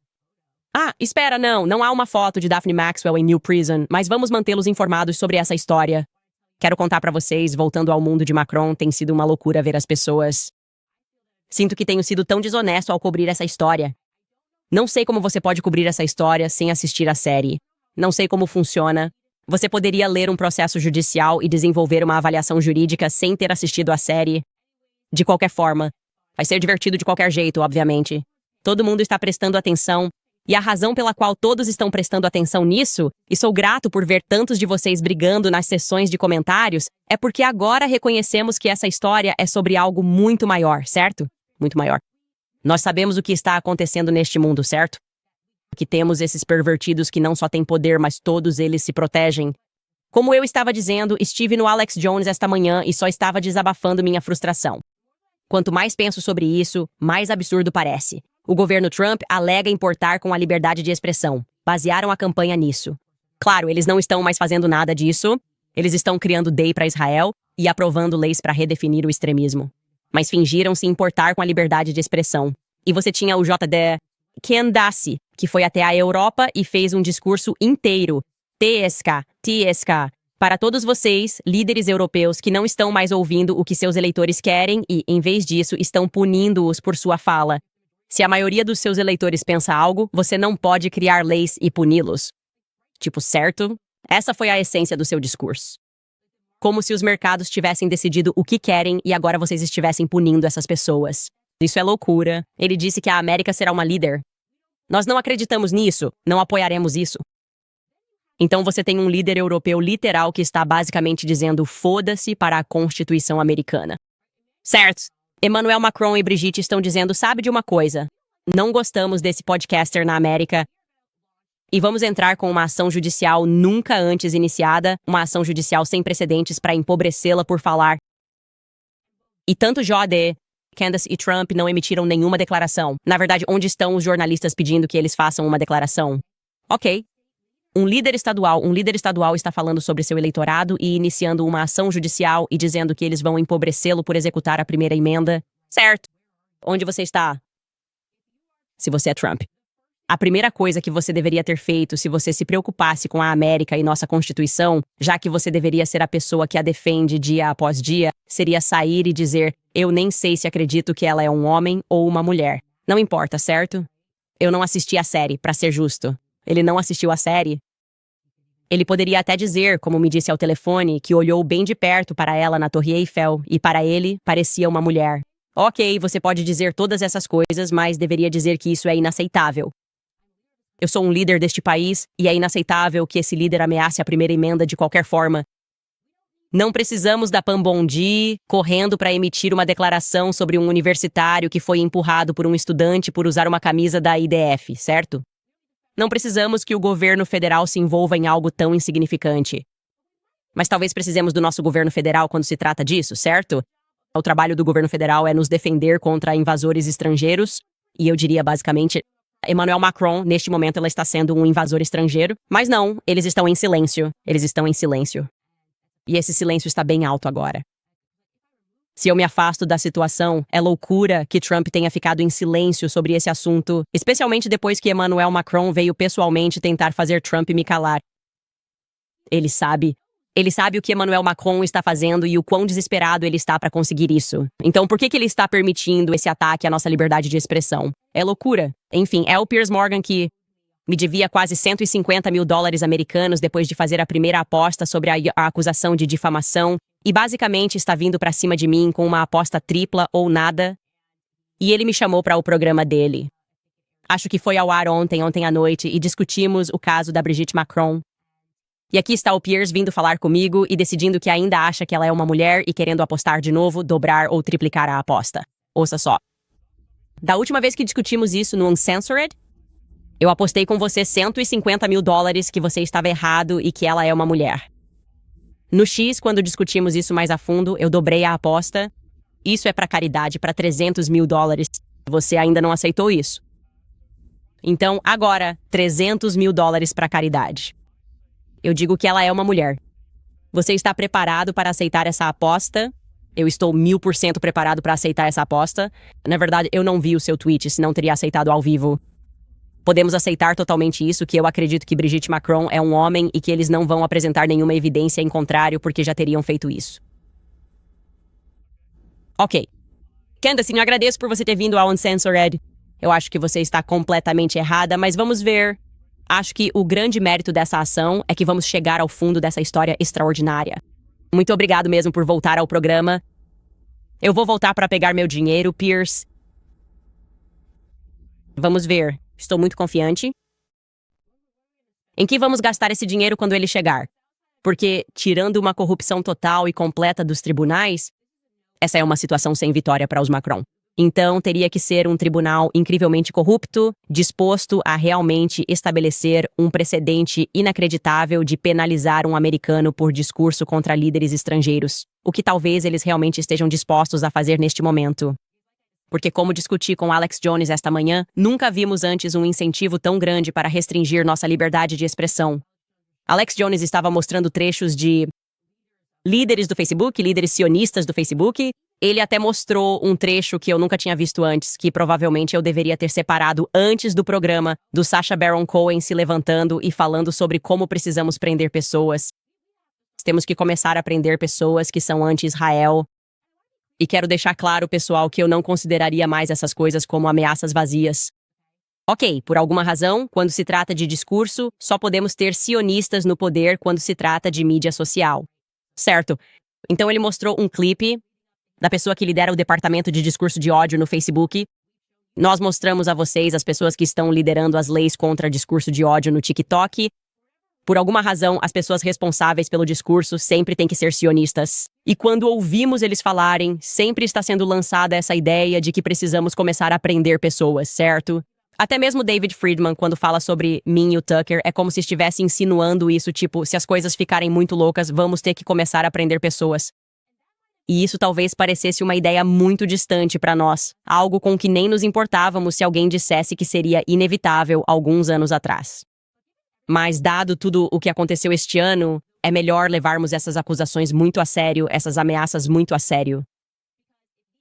Ah, espera, não há uma foto de Daphne Maxwell em New Prison, mas vamos mantê-los informados sobre essa história. Quero contar pra vocês, voltando ao mundo de Macron, tem sido uma loucura ver as pessoas. Sinto que tenho sido tão desonesto ao cobrir essa história. Não sei como você pode cobrir essa história sem assistir a série. Não sei como funciona. Você poderia ler um processo judicial e desenvolver uma avaliação jurídica sem ter assistido a série. De qualquer forma, vai ser divertido de qualquer jeito, obviamente. Todo mundo está prestando atenção, e a razão pela qual todos estão prestando atenção nisso, e sou grato por ver tantos de vocês brigando nas sessões de comentários, é porque agora reconhecemos que essa história é sobre algo muito maior, certo? Muito maior. Nós sabemos o que está acontecendo neste mundo, certo? Que temos esses pervertidos que não só têm poder, mas todos eles se protegem. Como eu estava dizendo, estive no Alex Jones esta manhã e só estava desabafando minha frustração. Quanto mais penso sobre isso, mais absurdo parece. O governo Trump alega importar com a liberdade de expressão. Basearam a campanha nisso. Claro, eles não estão mais fazendo nada disso. Eles estão criando DEI para Israel e aprovando leis para redefinir o extremismo. Mas fingiram se importar com a liberdade de expressão. E você tinha o JD Candace, que foi até a Europa e fez um discurso inteiro, TSK, para todos vocês, líderes europeus que não estão mais ouvindo o que seus eleitores querem e, em vez disso, estão punindo-os por sua fala. Se a maioria dos seus eleitores pensa algo, você não pode criar leis e puni-los. Tipo, certo? Essa foi a essência do seu discurso. Como se os mercados tivessem decidido o que querem e agora vocês estivessem punindo essas pessoas. Isso é loucura. Ele disse que a América será uma líder. Nós não acreditamos nisso, não apoiaremos isso. Então você tem um líder europeu literal que está basicamente dizendo foda-se para a Constituição americana. Certo. Emmanuel Macron e Brigitte estão dizendo, sabe de uma coisa? Não gostamos desse podcaster na América. E vamos entrar com uma ação judicial nunca antes iniciada, uma ação judicial sem precedentes para empobrecê-la por falar. E tanto JD, Candace e Trump não emitiram nenhuma declaração. Na verdade, onde estão os jornalistas pedindo que eles façam uma declaração? Ok. Um líder estadual está falando sobre seu eleitorado e iniciando uma ação judicial e dizendo que eles vão empobrecê-lo por executar a primeira emenda. Certo. Onde você está? Se você é Trump. A primeira coisa que você deveria ter feito se você se preocupasse com a América e nossa Constituição, já que você deveria ser a pessoa que a defende dia após dia, seria sair e dizer, eu nem sei se acredito que ela é um homem ou uma mulher. Não importa, certo? Eu não assisti a série, pra ser justo. Ele não assistiu a série? Ele poderia até dizer, como me disse ao telefone, que olhou bem de perto para ela na Torre Eiffel e para ele parecia uma mulher. Ok, você pode dizer todas essas coisas, mas deveria dizer que isso é inaceitável. Eu sou um líder deste país e é inaceitável que esse líder ameace a primeira emenda de qualquer forma. Não precisamos da Pam Bondi correndo para emitir uma declaração sobre um universitário que foi empurrado por um estudante por usar uma camisa da IDF, certo? Não precisamos que o governo federal se envolva em algo tão insignificante. Mas talvez precisemos do nosso governo federal quando se trata disso, certo? O trabalho do governo federal é nos defender contra invasores estrangeiros. E eu diria, basicamente, Emmanuel Macron, neste momento, ela está sendo um invasor estrangeiro. Mas não, eles estão em silêncio. Eles estão em silêncio. E esse silêncio está bem alto agora. Se eu me afasto da situação, é loucura que Trump tenha ficado em silêncio sobre esse assunto, especialmente depois que Emmanuel Macron veio pessoalmente tentar fazer Trump me calar. Ele sabe o que Emmanuel Macron está fazendo e o quão desesperado ele está para conseguir isso. Então, por que ele está permitindo esse ataque à nossa liberdade de expressão? É loucura. Enfim, é o Piers Morgan que me devia quase $150 mil americanos depois de fazer a primeira aposta sobre a acusação de difamação e basicamente está vindo para cima de mim com uma aposta tripla ou nada. E ele me chamou para o programa dele. Acho que foi ao ar ontem à noite e discutimos o caso da Brigitte Macron. E aqui está o Piers vindo falar comigo e decidindo que ainda acha que ela é uma mulher e querendo apostar de novo, dobrar ou triplicar a aposta. Ouça só. Da última vez que discutimos isso no Uncensored, eu apostei com você $150 mil que você estava errado e que ela é uma mulher. No X, quando discutimos isso mais a fundo, eu dobrei a aposta. Isso é para caridade, para $300 mil. Você ainda não aceitou isso. Então, agora, $300 mil para caridade. Eu digo que ela é uma mulher. Você está preparado para aceitar essa aposta? Eu estou 1000% preparado para aceitar essa aposta. Na verdade, eu não vi o seu tweet, senão teria aceitado ao vivo. Podemos aceitar totalmente isso, que eu acredito que Brigitte Macron é um homem e que eles não vão apresentar nenhuma evidência em contrário porque já teriam feito isso. Ok. Candace, eu agradeço por você ter vindo ao Uncensored. Eu acho que você está completamente errada, mas vamos ver. Acho que o grande mérito dessa ação é que vamos chegar ao fundo dessa história extraordinária. Muito obrigado mesmo por voltar ao programa. Eu vou voltar para pegar meu dinheiro, Piers. Vamos ver. Estou muito confiante. Em que vamos gastar esse dinheiro quando ele chegar? Porque, tirando uma corrupção total e completa dos tribunais, essa é uma situação sem vitória para os Macron. Então, teria que ser um tribunal incrivelmente corrupto, disposto a realmente estabelecer um precedente inacreditável de penalizar um americano por discurso contra líderes estrangeiros, o que talvez eles realmente estejam dispostos a fazer neste momento. Porque, como discuti com Alex Jones esta manhã, nunca vimos antes um incentivo tão grande para restringir nossa liberdade de expressão. Alex Jones estava mostrando trechos de líderes do Facebook, líderes sionistas do Facebook. Ele até mostrou um trecho que eu nunca tinha visto antes, que provavelmente eu deveria ter separado antes do programa, do Sacha Baron Cohen se levantando e falando sobre como precisamos prender pessoas. Temos que começar a prender pessoas que são anti-Israel. E quero deixar claro, pessoal, que eu não consideraria mais essas coisas como ameaças vazias. Ok, por alguma razão, quando se trata de discurso, só podemos ter sionistas no poder quando se trata de mídia social. Certo. Então ele mostrou um clipe da pessoa que lidera o departamento de discurso de ódio no Facebook. Nós mostramos a vocês as pessoas que estão liderando as leis contra discurso de ódio no TikTok. Por alguma razão, as pessoas responsáveis pelo discurso sempre têm que ser sionistas. E quando ouvimos eles falarem, sempre está sendo lançada essa ideia de que precisamos começar a prender pessoas, certo? Até mesmo David Friedman, quando fala sobre mim e o Tucker, é como se estivesse insinuando isso, tipo, se as coisas ficarem muito loucas, vamos ter que começar a prender pessoas. E isso talvez parecesse uma ideia muito distante para nós, algo com que nem nos importávamos se alguém dissesse que seria inevitável alguns anos atrás. Mas, dado tudo o que aconteceu este ano, é melhor levarmos essas acusações muito a sério, essas ameaças muito a sério.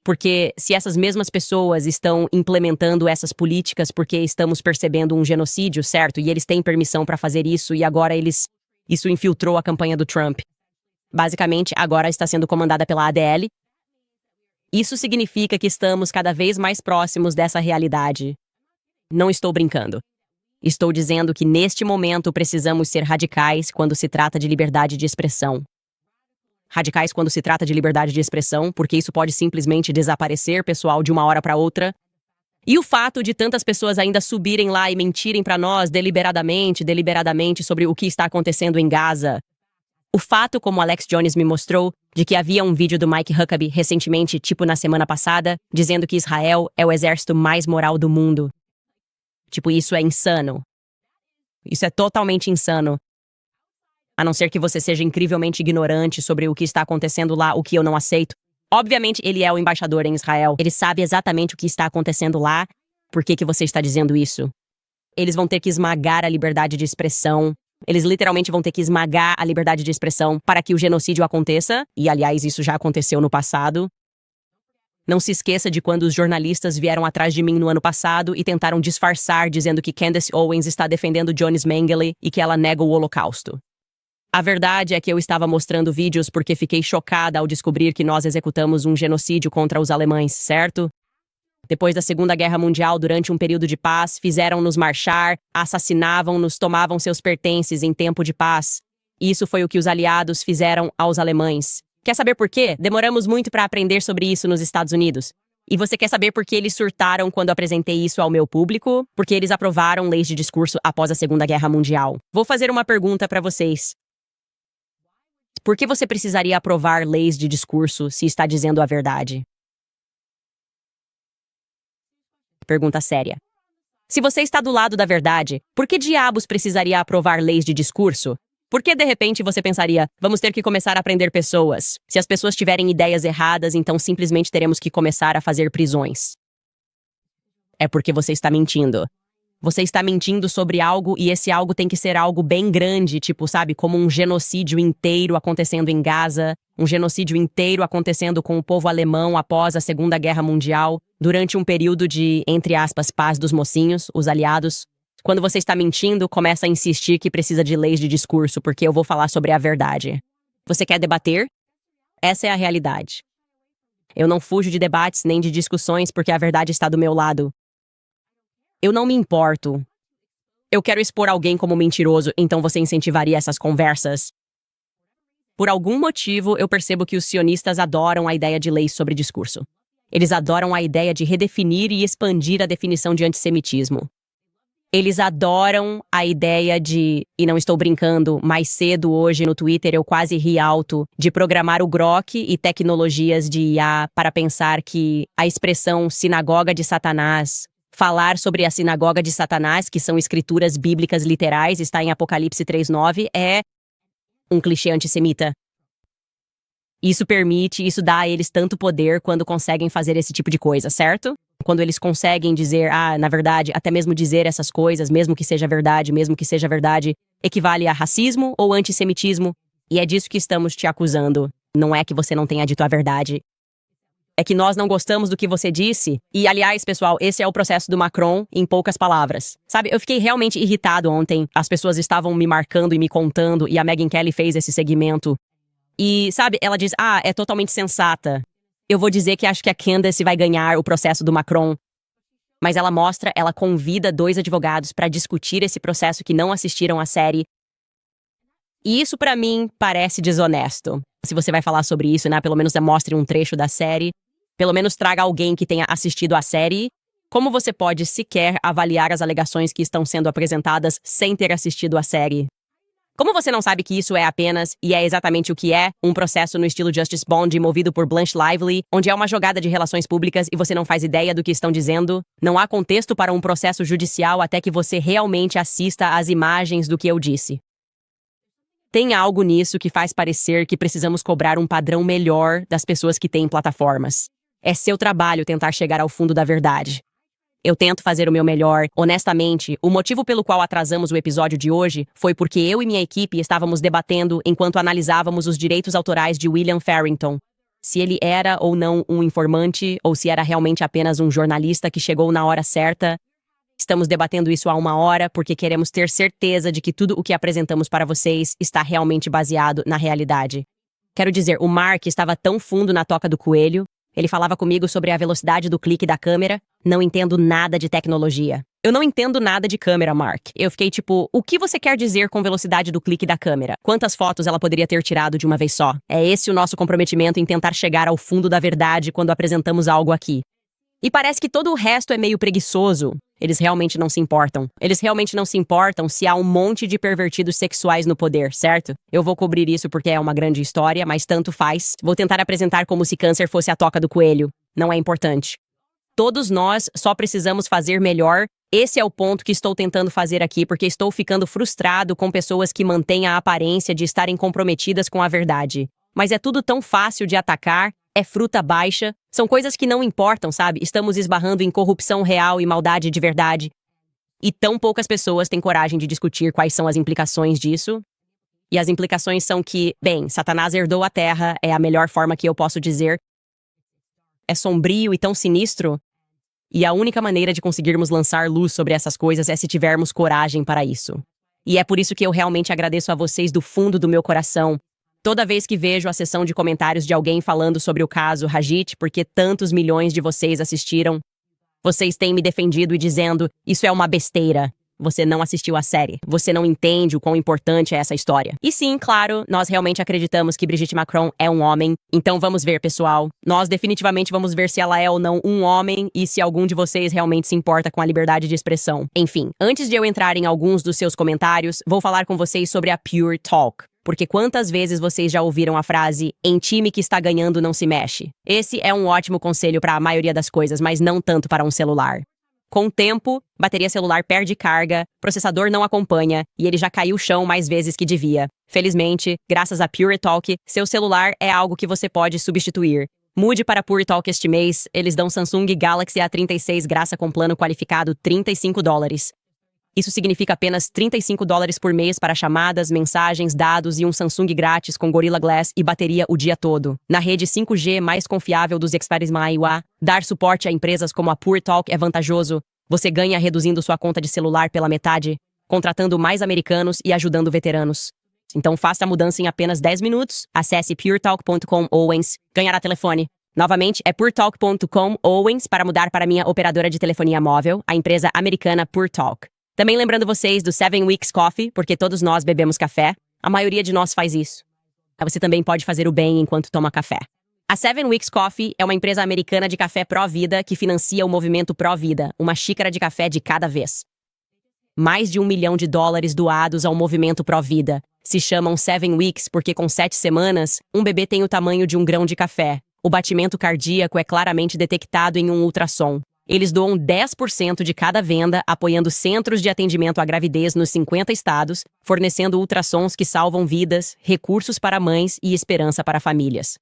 Porque se essas mesmas pessoas estão implementando essas políticas porque estamos percebendo um genocídio, certo? E eles têm permissão para fazer isso e agora isso infiltrou a campanha do Trump. Basicamente, agora está sendo comandada pela ADL. Isso significa que estamos cada vez mais próximos dessa realidade. Não estou brincando. Estou dizendo que neste momento precisamos ser radicais quando se trata de liberdade de expressão. Radicais quando se trata de liberdade de expressão, porque isso pode simplesmente desaparecer, pessoal, de uma hora para outra. E o fato de tantas pessoas ainda subirem lá e mentirem para nós deliberadamente sobre o que está acontecendo em Gaza. O fato, como Alex Jones me mostrou, de que havia um vídeo do Mike Huckabee recentemente, tipo na semana passada, dizendo que Israel é o exército mais moral do mundo. Tipo, isso é insano. Isso é totalmente insano. A não ser que você seja incrivelmente ignorante sobre o que está acontecendo lá, o que eu não aceito. Obviamente, ele é o embaixador em Israel. Ele sabe exatamente o que está acontecendo lá. Por que você está dizendo isso? Eles vão ter que esmagar a liberdade de expressão. Eles literalmente vão ter que esmagar a liberdade de expressão para que o genocídio aconteça. E, aliás, isso já aconteceu no passado. Não se esqueça de quando os jornalistas vieram atrás de mim no ano passado e tentaram disfarçar dizendo que Candace Owens está defendendo Jones Mengele e que ela nega o Holocausto. A verdade é que eu estava mostrando vídeos porque fiquei chocada ao descobrir que nós executamos um genocídio contra os alemães, certo? Depois da Segunda Guerra Mundial, durante um período de paz, fizeram-nos marchar, assassinavam-nos, tomavam seus pertences em tempo de paz. Isso foi o que os aliados fizeram aos alemães. Quer saber por quê? Demoramos muito para aprender sobre isso nos Estados Unidos. E você quer saber por que eles surtaram quando apresentei isso ao meu público? Porque eles aprovaram leis de discurso após a Segunda Guerra Mundial. Vou fazer uma pergunta para vocês. Por que você precisaria aprovar leis de discurso se está dizendo a verdade? Pergunta séria. Se você está do lado da verdade, por que diabos precisaria aprovar leis de discurso? Por que, de repente, você pensaria, vamos ter que começar a prender pessoas? Se as pessoas tiverem ideias erradas, então simplesmente teremos que começar a fazer prisões. É porque você está mentindo. Você está mentindo sobre algo e esse algo tem que ser algo bem grande, tipo, sabe, como um genocídio inteiro acontecendo em Gaza, um genocídio inteiro acontecendo com o povo alemão após a Segunda Guerra Mundial, durante um período de, entre aspas, paz dos mocinhos, os aliados. Quando você está mentindo, começa a insistir que precisa de leis de discurso, porque eu vou falar sobre a verdade. Você quer debater? Essa é a realidade. Eu não fujo de debates nem de discussões porque a verdade está do meu lado. Eu não me importo. Eu quero expor alguém como mentiroso, então você incentivaria essas conversas? Por algum motivo, eu percebo que os sionistas adoram a ideia de leis sobre discurso. Eles adoram a ideia de redefinir e expandir a definição de antissemitismo. Eles adoram a ideia de, e não estou brincando, mais cedo hoje no Twitter eu quase ri alto, de programar o Grok e tecnologias de IA para pensar que a expressão sinagoga de Satanás, falar sobre a sinagoga de Satanás, que são escrituras bíblicas literais, está em Apocalipse 3:9, é um clichê antissemita. Isso dá a eles tanto poder quando conseguem fazer esse tipo de coisa, certo? Quando eles conseguem dizer, na verdade, até mesmo dizer essas coisas, mesmo que seja verdade, equivale a racismo ou antissemitismo. E é disso que estamos te acusando. Não é que você não tenha dito a verdade. É que nós não gostamos do que você disse. E, aliás, pessoal, esse é o processo do Macron, em poucas palavras. Sabe, eu fiquei realmente irritado ontem. As pessoas estavam me marcando e me contando, e a Megyn Kelly fez esse segmento. E, sabe, ela diz, é totalmente sensata. Eu vou dizer que acho que a Candace vai ganhar o processo do Macron. Mas ela convida 2 advogados para discutir esse processo que não assistiram à série. E isso, pra mim, parece desonesto. Se você vai falar sobre isso, pelo menos mostre um trecho da série. Pelo menos traga alguém que tenha assistido à série. Como você pode sequer avaliar as alegações que estão sendo apresentadas sem ter assistido à série? Como você não sabe que isso é apenas, e é exatamente o que é, um processo no estilo Justice Bond movido por Blanche Lively, onde é uma jogada de relações públicas e você não faz ideia do que estão dizendo? Não há contexto para um processo judicial até que você realmente assista às imagens do que eu disse. Tem algo nisso que faz parecer que precisamos cobrar um padrão melhor das pessoas que têm plataformas. É seu trabalho tentar chegar ao fundo da verdade. Eu tento fazer o meu melhor. Honestamente, o motivo pelo qual atrasamos o episódio de hoje foi porque eu e minha equipe estávamos debatendo enquanto analisávamos os direitos autorais de William Farrington. Se ele era ou não um informante, ou se era realmente apenas um jornalista que chegou na hora certa. Estamos debatendo isso há 1 hora porque queremos ter certeza de que tudo o que apresentamos para vocês está realmente baseado na realidade. Quero dizer, o Mark estava tão fundo na toca do coelho. Ele falava comigo sobre a velocidade do clique da câmera. Não entendo nada de tecnologia. Eu não entendo nada de câmera, Mark. Eu fiquei tipo, o que você quer dizer com velocidade do clique da câmera? Quantas fotos ela poderia ter tirado de uma vez só? É esse o nosso comprometimento em tentar chegar ao fundo da verdade quando apresentamos algo aqui. E parece que todo o resto é meio preguiçoso. Eles realmente não se importam. Eles realmente não se importam se há um monte de pervertidos sexuais no poder, certo? Eu vou cobrir isso porque é uma grande história, mas tanto faz. Vou tentar apresentar como se câncer fosse a toca do coelho. Não é importante. Todos nós só precisamos fazer melhor. Esse é o ponto que estou tentando fazer aqui, porque estou ficando frustrado com pessoas que mantêm a aparência de estarem comprometidas com a verdade. Mas é tudo tão fácil de atacar. é fruta baixa. São coisas que não importam, sabe? Estamos esbarrando em corrupção real e maldade de verdade. E tão poucas pessoas têm coragem de discutir quais são as implicações disso. E as implicações são que, bem, Satanás herdou a terra, é a melhor forma que eu posso dizer. É sombrio e tão sinistro. E a única maneira de conseguirmos lançar luz sobre essas coisas é se tivermos coragem para isso. E é por isso que eu realmente agradeço a vocês do fundo do meu coração. Toda vez que vejo a sessão de comentários de alguém falando sobre o caso Hajit, porque tantos milhões de vocês assistiram, vocês têm me defendido e dizendo, isso é uma besteira. Você não assistiu a série. Você não entende o quão importante é essa história. E sim, claro, nós realmente acreditamos que Brigitte Macron é um homem. Então vamos ver, pessoal. Nós definitivamente vamos ver se ela é ou não um homem e se algum de vocês realmente se importa com a liberdade de expressão. Enfim, antes de eu entrar em alguns dos seus comentários, vou falar com vocês sobre a Pure Talk. Porque quantas vezes vocês já ouviram a frase em time que está ganhando não se mexe? Esse é um ótimo conselho para a maioria das coisas, mas não tanto para um celular. Com o tempo, bateria celular perde carga, processador não acompanha e ele já caiu o chão mais vezes que devia. Felizmente, graças a Pure Talk, seu celular é algo que você pode substituir. Mude para Pure Talk este mês, eles dão Samsung Galaxy A36 graça com plano qualificado $35. Isso significa apenas $35 por mês para chamadas, mensagens, dados e um Samsung grátis com Gorilla Glass e bateria o dia todo. Na rede 5G mais confiável dos experts Maiwa, dar suporte a empresas como a Pure Talk é vantajoso. Você ganha reduzindo sua conta de celular pela metade, contratando mais americanos e ajudando veteranos. Então faça a mudança em apenas 10 minutos. Acesse puretalk.com Owens. Ganhará telefone. Novamente, é puretalk.com Owens para mudar para minha operadora de telefonia móvel, a empresa americana Pure Talk. Também lembrando vocês do 7 Weeks Coffee, porque todos nós bebemos café. A maioria de nós faz isso. Você também pode fazer o bem enquanto toma café. A 7 Weeks Coffee é uma empresa americana de café pró-vida que financia o movimento pró-vida, uma xícara de café de cada vez. Mais de $1 milhão doados ao movimento pró-vida. Se chamam 7 Weeks porque com 7 semanas, um bebê tem o tamanho de um grão de café. O batimento cardíaco é claramente detectado em um ultrassom. Eles doam 10% de cada venda, apoiando centros de atendimento à gravidez nos 50 estados, fornecendo ultrassons que salvam vidas, recursos para mães e esperança para famílias.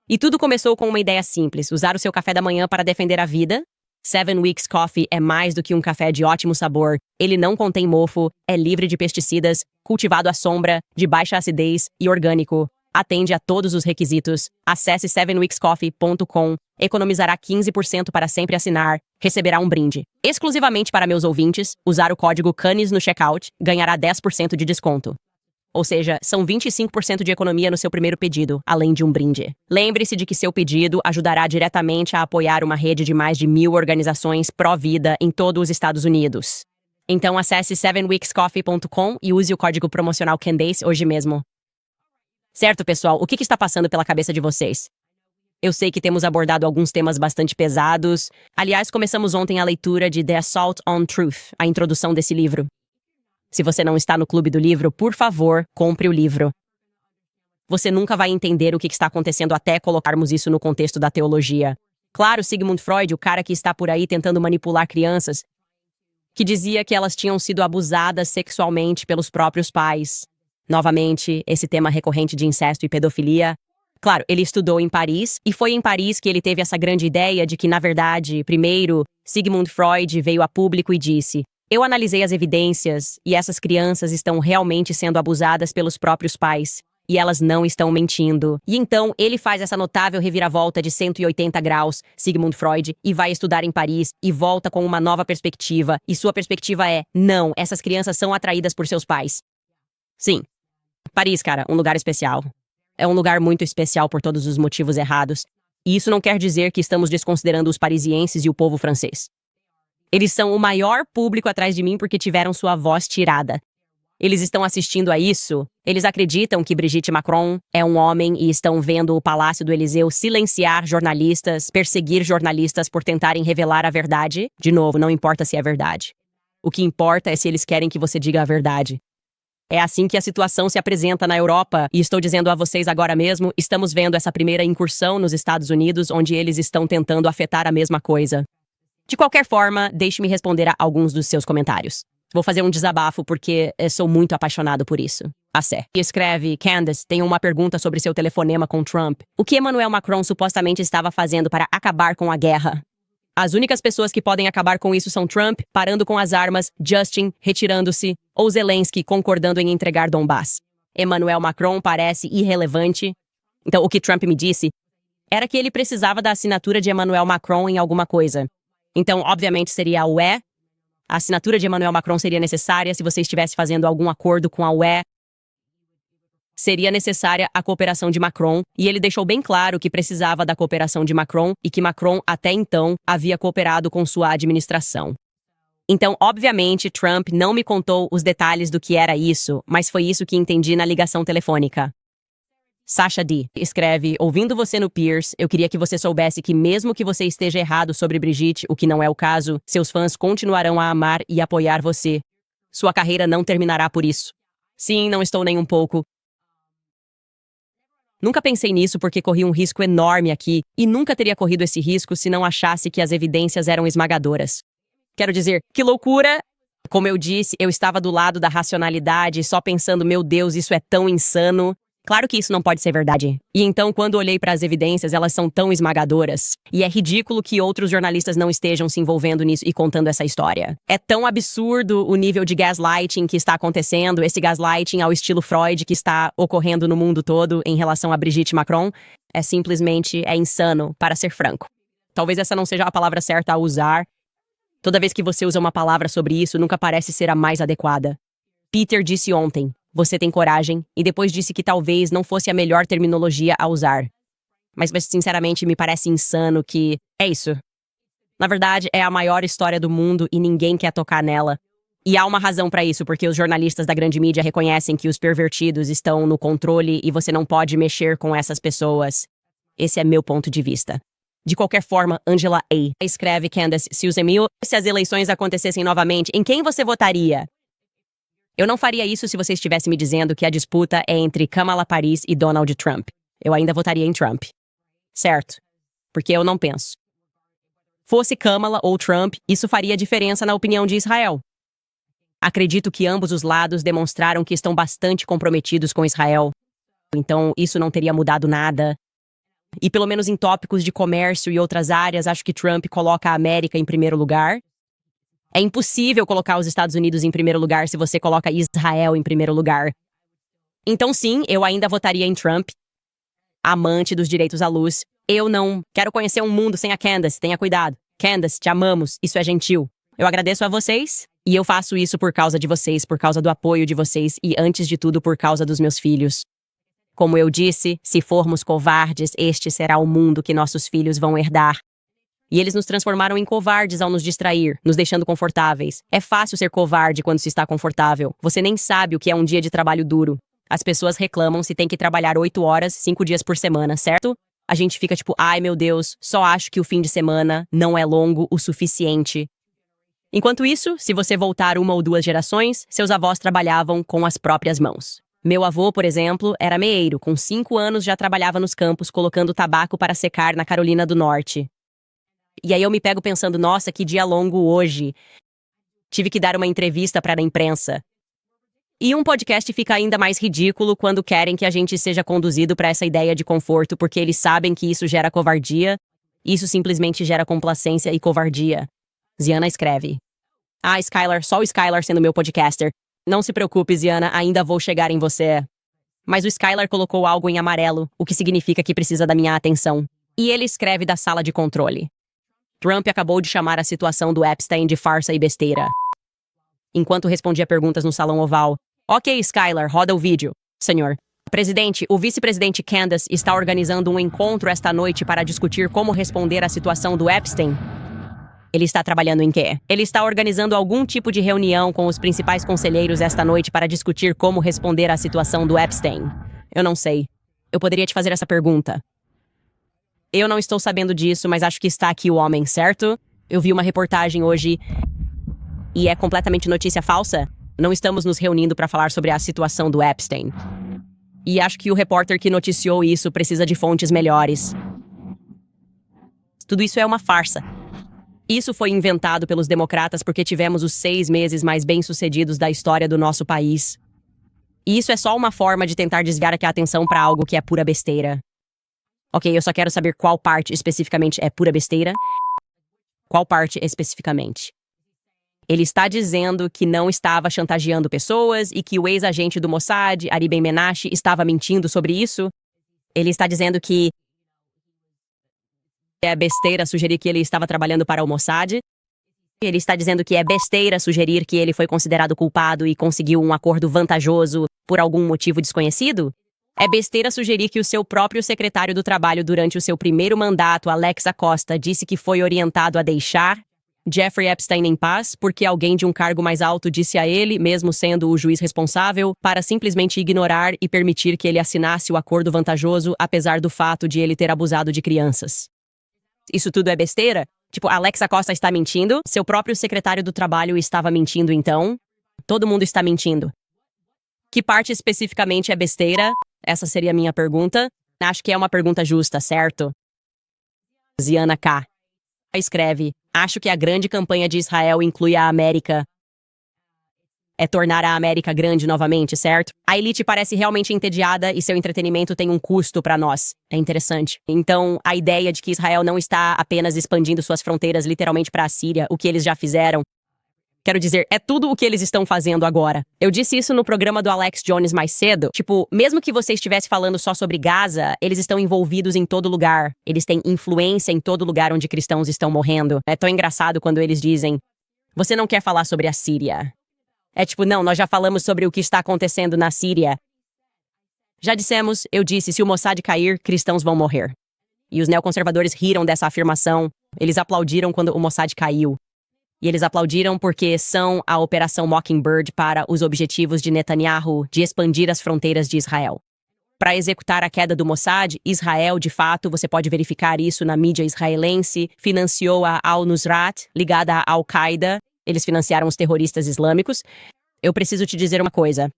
E tudo começou com uma ideia simples: usar o seu café da manhã para defender a vida. 7 Weeks Coffee é mais do que um café de ótimo sabor. Ele não contém mofo, é livre de pesticidas, cultivado à sombra, de baixa acidez e orgânico. Atende a todos os requisitos. Acesse 7weekscoffee.com. Economizará 15% para sempre assinar. Receberá um brinde. Exclusivamente para meus ouvintes, usar o código CANES no checkout, ganhará 10% de desconto. Ou seja, são 25% de economia no seu primeiro pedido, além de um brinde. Lembre-se de que seu pedido ajudará diretamente a apoiar uma rede de mais de 1.000 organizações pró-vida em todos os Estados Unidos. Então acesse 7weekscoffee.com e use o código promocional Candace hoje mesmo. Certo, pessoal, o que está passando pela cabeça de vocês? Eu sei que temos abordado alguns temas bastante pesados. Aliás, começamos ontem a leitura de The Assault on Truth, a introdução desse livro. Se você não está no clube do livro, por favor, compre o livro. Você nunca vai entender o que está acontecendo até colocarmos isso no contexto da teologia. Claro, Sigmund Freud, o cara que está por aí tentando manipular crianças, que dizia que elas tinham sido abusadas sexualmente pelos próprios pais. Novamente, esse tema recorrente de incesto e pedofilia. Claro, ele estudou em Paris, e foi em Paris que ele teve essa grande ideia de que, na verdade, primeiro, Sigmund Freud veio a público e disse: eu analisei as evidências, e essas crianças estão realmente sendo abusadas pelos próprios pais, e elas não estão mentindo. E então, ele faz essa notável reviravolta de 180 graus, Sigmund Freud, e vai estudar em Paris, e volta com uma nova perspectiva, e sua perspectiva é: não, essas crianças são atraídas por seus pais. Sim. Paris, cara, um lugar especial. É um lugar muito especial por todos os motivos errados. E isso não quer dizer que estamos desconsiderando os parisienses e o povo francês. Eles são o maior público atrás de mim porque tiveram sua voz tirada. Eles estão assistindo a isso. Eles acreditam que Brigitte Macron é um homem e estão vendo o Palácio do Eliseu silenciar jornalistas, perseguir jornalistas por tentarem revelar a verdade. De novo, não importa se é verdade. O que importa é se eles querem que você diga a verdade. É assim que a situação se apresenta na Europa, e estou dizendo a vocês agora mesmo, estamos vendo essa primeira incursão nos Estados Unidos, onde eles estão tentando afetar a mesma coisa. De qualquer forma, deixe-me responder a alguns dos seus comentários. Vou fazer um desabafo porque sou muito apaixonado por isso. A Sé. E escreve, Candace, tenho uma pergunta sobre seu telefonema com Trump. O que Emmanuel Macron supostamente estava fazendo para acabar com a guerra? As únicas pessoas que podem acabar com isso são Trump, parando com as armas, Justin, retirando-se, ou Zelensky, concordando em entregar Donbass. Emmanuel Macron parece irrelevante. Então, o que Trump me disse era que ele precisava da assinatura de Emmanuel Macron em alguma coisa. Então, obviamente, seria a UE. A assinatura de Emmanuel Macron seria necessária se você estivesse fazendo algum acordo com a UE. Seria necessária a cooperação de Macron, e ele deixou bem claro que precisava da cooperação de Macron e que Macron, até então, havia cooperado com sua administração. Então, obviamente, Trump não me contou os detalhes do que era isso, mas foi isso que entendi na ligação telefônica. Sasha D. escreve, ouvindo você no Pierce, eu queria que você soubesse que mesmo que você esteja errado sobre Brigitte, o que não é o caso, seus fãs continuarão a amar e apoiar você. Sua carreira não terminará por isso. Sim, não estou nem um pouco. Nunca pensei nisso porque corri um risco enorme aqui, e nunca teria corrido esse risco se não achasse que as evidências eram esmagadoras. Quero dizer, que loucura! Como eu disse, eu estava do lado da racionalidade, só pensando, meu Deus, isso é tão insano. Claro que isso não pode ser verdade. E então, quando olhei para as evidências, elas são tão esmagadoras. E é ridículo que outros jornalistas não estejam se envolvendo nisso e contando essa história. É tão absurdo o nível de gaslighting que está acontecendo, esse gaslighting ao estilo Freud que está ocorrendo no mundo todo em relação a Brigitte Macron. É insano, para ser franco. Talvez essa não seja a palavra certa a usar. Toda vez que você usa uma palavra sobre isso, nunca parece ser a mais adequada. Peter disse ontem, você tem coragem, e depois disse que talvez não fosse a melhor terminologia a usar. Mas sinceramente, me parece insano que... É isso. Na verdade, é a maior história do mundo e ninguém quer tocar nela. E há uma razão para isso, porque os jornalistas da grande mídia reconhecem que os pervertidos estão no controle e você não pode mexer com essas pessoas. Esse é meu ponto de vista. De qualquer forma, Angela A. escreve, Candace, se as eleições acontecessem novamente, em quem você votaria? Eu não faria isso se você estivesse me dizendo que a disputa é entre Kamala Harris e Donald Trump. Eu ainda votaria em Trump. Certo. Porque eu não penso. Fosse Kamala ou Trump, isso faria diferença na opinião de Israel. Acredito que ambos os lados demonstraram que estão bastante comprometidos com Israel. Então, isso não teria mudado nada. E pelo menos em tópicos de comércio e outras áreas, acho que Trump coloca a América em primeiro lugar. É impossível colocar os Estados Unidos em primeiro lugar se você coloca Israel em primeiro lugar. Então sim, eu ainda votaria em Trump. Amante dos direitos à luz. Eu não quero conhecer um mundo sem a Candace, tenha cuidado. Candace, te amamos, isso é gentil. Eu agradeço a vocês, e eu faço isso por causa de vocês, por causa do apoio de vocês e, antes de tudo, por causa dos meus filhos. Como eu disse, se formos covardes, este será o mundo que nossos filhos vão herdar. E eles nos transformaram em covardes ao nos distrair, nos deixando confortáveis. É fácil ser covarde quando se está confortável. Você nem sabe o que é um dia de trabalho duro. As pessoas reclamam se tem que trabalhar 8 horas, 5 dias por semana, certo? A gente fica tipo, ai meu Deus, só acho que o fim de semana não é longo o suficiente. Enquanto isso, se você voltar 1 ou 2 gerações, seus avós trabalhavam com as próprias mãos. Meu avô, por exemplo, era meeiro. Com 5 anos já trabalhava nos campos colocando tabaco para secar na Carolina do Norte. E aí eu me pego pensando, nossa, que dia longo hoje. Tive que dar uma entrevista para a imprensa. E um podcast fica ainda mais ridículo quando querem que a gente seja conduzido para essa ideia de conforto, porque eles sabem que isso gera covardia. Isso simplesmente gera complacência e covardia. Ziana escreve. Ah, Skylar, só o Skylar sendo meu podcaster. Não se preocupe, Ziana, ainda vou chegar em você. Mas o Skylar colocou algo em amarelo, o que significa que precisa da minha atenção. E ele escreve da sala de controle. Trump acabou de chamar a situação do Epstein de farsa e besteira. Enquanto respondia perguntas no Salão Oval. Ok, Skylar, roda o vídeo. Senhor. Presidente, o vice-presidente Candace está organizando um encontro esta noite para discutir como responder à situação do Epstein. Ele está trabalhando em quê? Ele está organizando algum tipo de reunião com os principais conselheiros esta noite para discutir como responder à situação do Epstein. Eu não sei. Eu poderia te fazer essa pergunta. Eu não estou sabendo disso, mas acho que está aqui o homem, certo? Eu vi uma reportagem hoje e é completamente notícia falsa. Não estamos nos reunindo para falar sobre a situação do Epstein. E acho que o repórter que noticiou isso precisa de fontes melhores. Tudo isso é uma farsa. Isso foi inventado pelos democratas porque tivemos os 6 meses mais bem-sucedidos da história do nosso país. E isso é só uma forma de tentar desviar aqui a atenção pra algo que é pura besteira. Ok, eu só quero saber qual parte especificamente é pura besteira. Qual parte especificamente? Ele está dizendo que não estava chantageando pessoas e que o ex-agente do Mossad, Ari Ben Menashe, estava mentindo sobre isso. Ele está dizendo que é besteira sugerir que ele estava trabalhando para o Mossad. Ele está dizendo que é besteira sugerir que ele foi considerado culpado e conseguiu um acordo vantajoso por algum motivo desconhecido. É besteira sugerir que o seu próprio secretário do trabalho durante o seu primeiro mandato, Alex Acosta, disse que foi orientado a deixar Jeffrey Epstein em paz porque alguém de um cargo mais alto disse a ele, mesmo sendo o juiz responsável, para simplesmente ignorar e permitir que ele assinasse o acordo vantajoso, apesar do fato de ele ter abusado de crianças. Isso tudo é besteira? Tipo, Alex Acosta está mentindo? Seu próprio secretário do trabalho estava mentindo, então? Todo mundo está mentindo. Que parte especificamente é besteira? Essa seria a minha pergunta. Acho que é uma pergunta justa, certo? Ziana K. Escreve: acho que a grande campanha de Israel inclui a América. É tornar a América grande novamente, certo? A elite parece realmente entediada e seu entretenimento tem um custo para nós. É interessante. Então, a ideia de que Israel não está apenas expandindo suas fronteiras literalmente para a Síria, o que eles já fizeram. Quero dizer, é tudo o que eles estão fazendo agora. Eu disse isso no programa do Alex Jones mais cedo. Tipo, mesmo que você estivesse falando só sobre Gaza, eles estão envolvidos em todo lugar. Eles têm influência em todo lugar onde cristãos estão morrendo. É tão engraçado quando eles dizem: você não quer falar sobre a Síria. É tipo, não, nós já falamos sobre o que está acontecendo na Síria. Já dissemos, eu disse, se o Mossad cair, cristãos vão morrer. E os neoconservadores riram dessa afirmação. Eles aplaudiram quando o Mossad caiu. E eles aplaudiram porque são a Operação Mockingbird para os objetivos de Netanyahu de expandir as fronteiras de Israel. Para executar a queda do Mossad, Israel, de fato, você pode verificar isso na mídia israelense, financiou a Al-Nusrat, ligada à Al-Qaeda. Eles financiaram os terroristas islâmicos. Eu preciso te dizer uma coisa.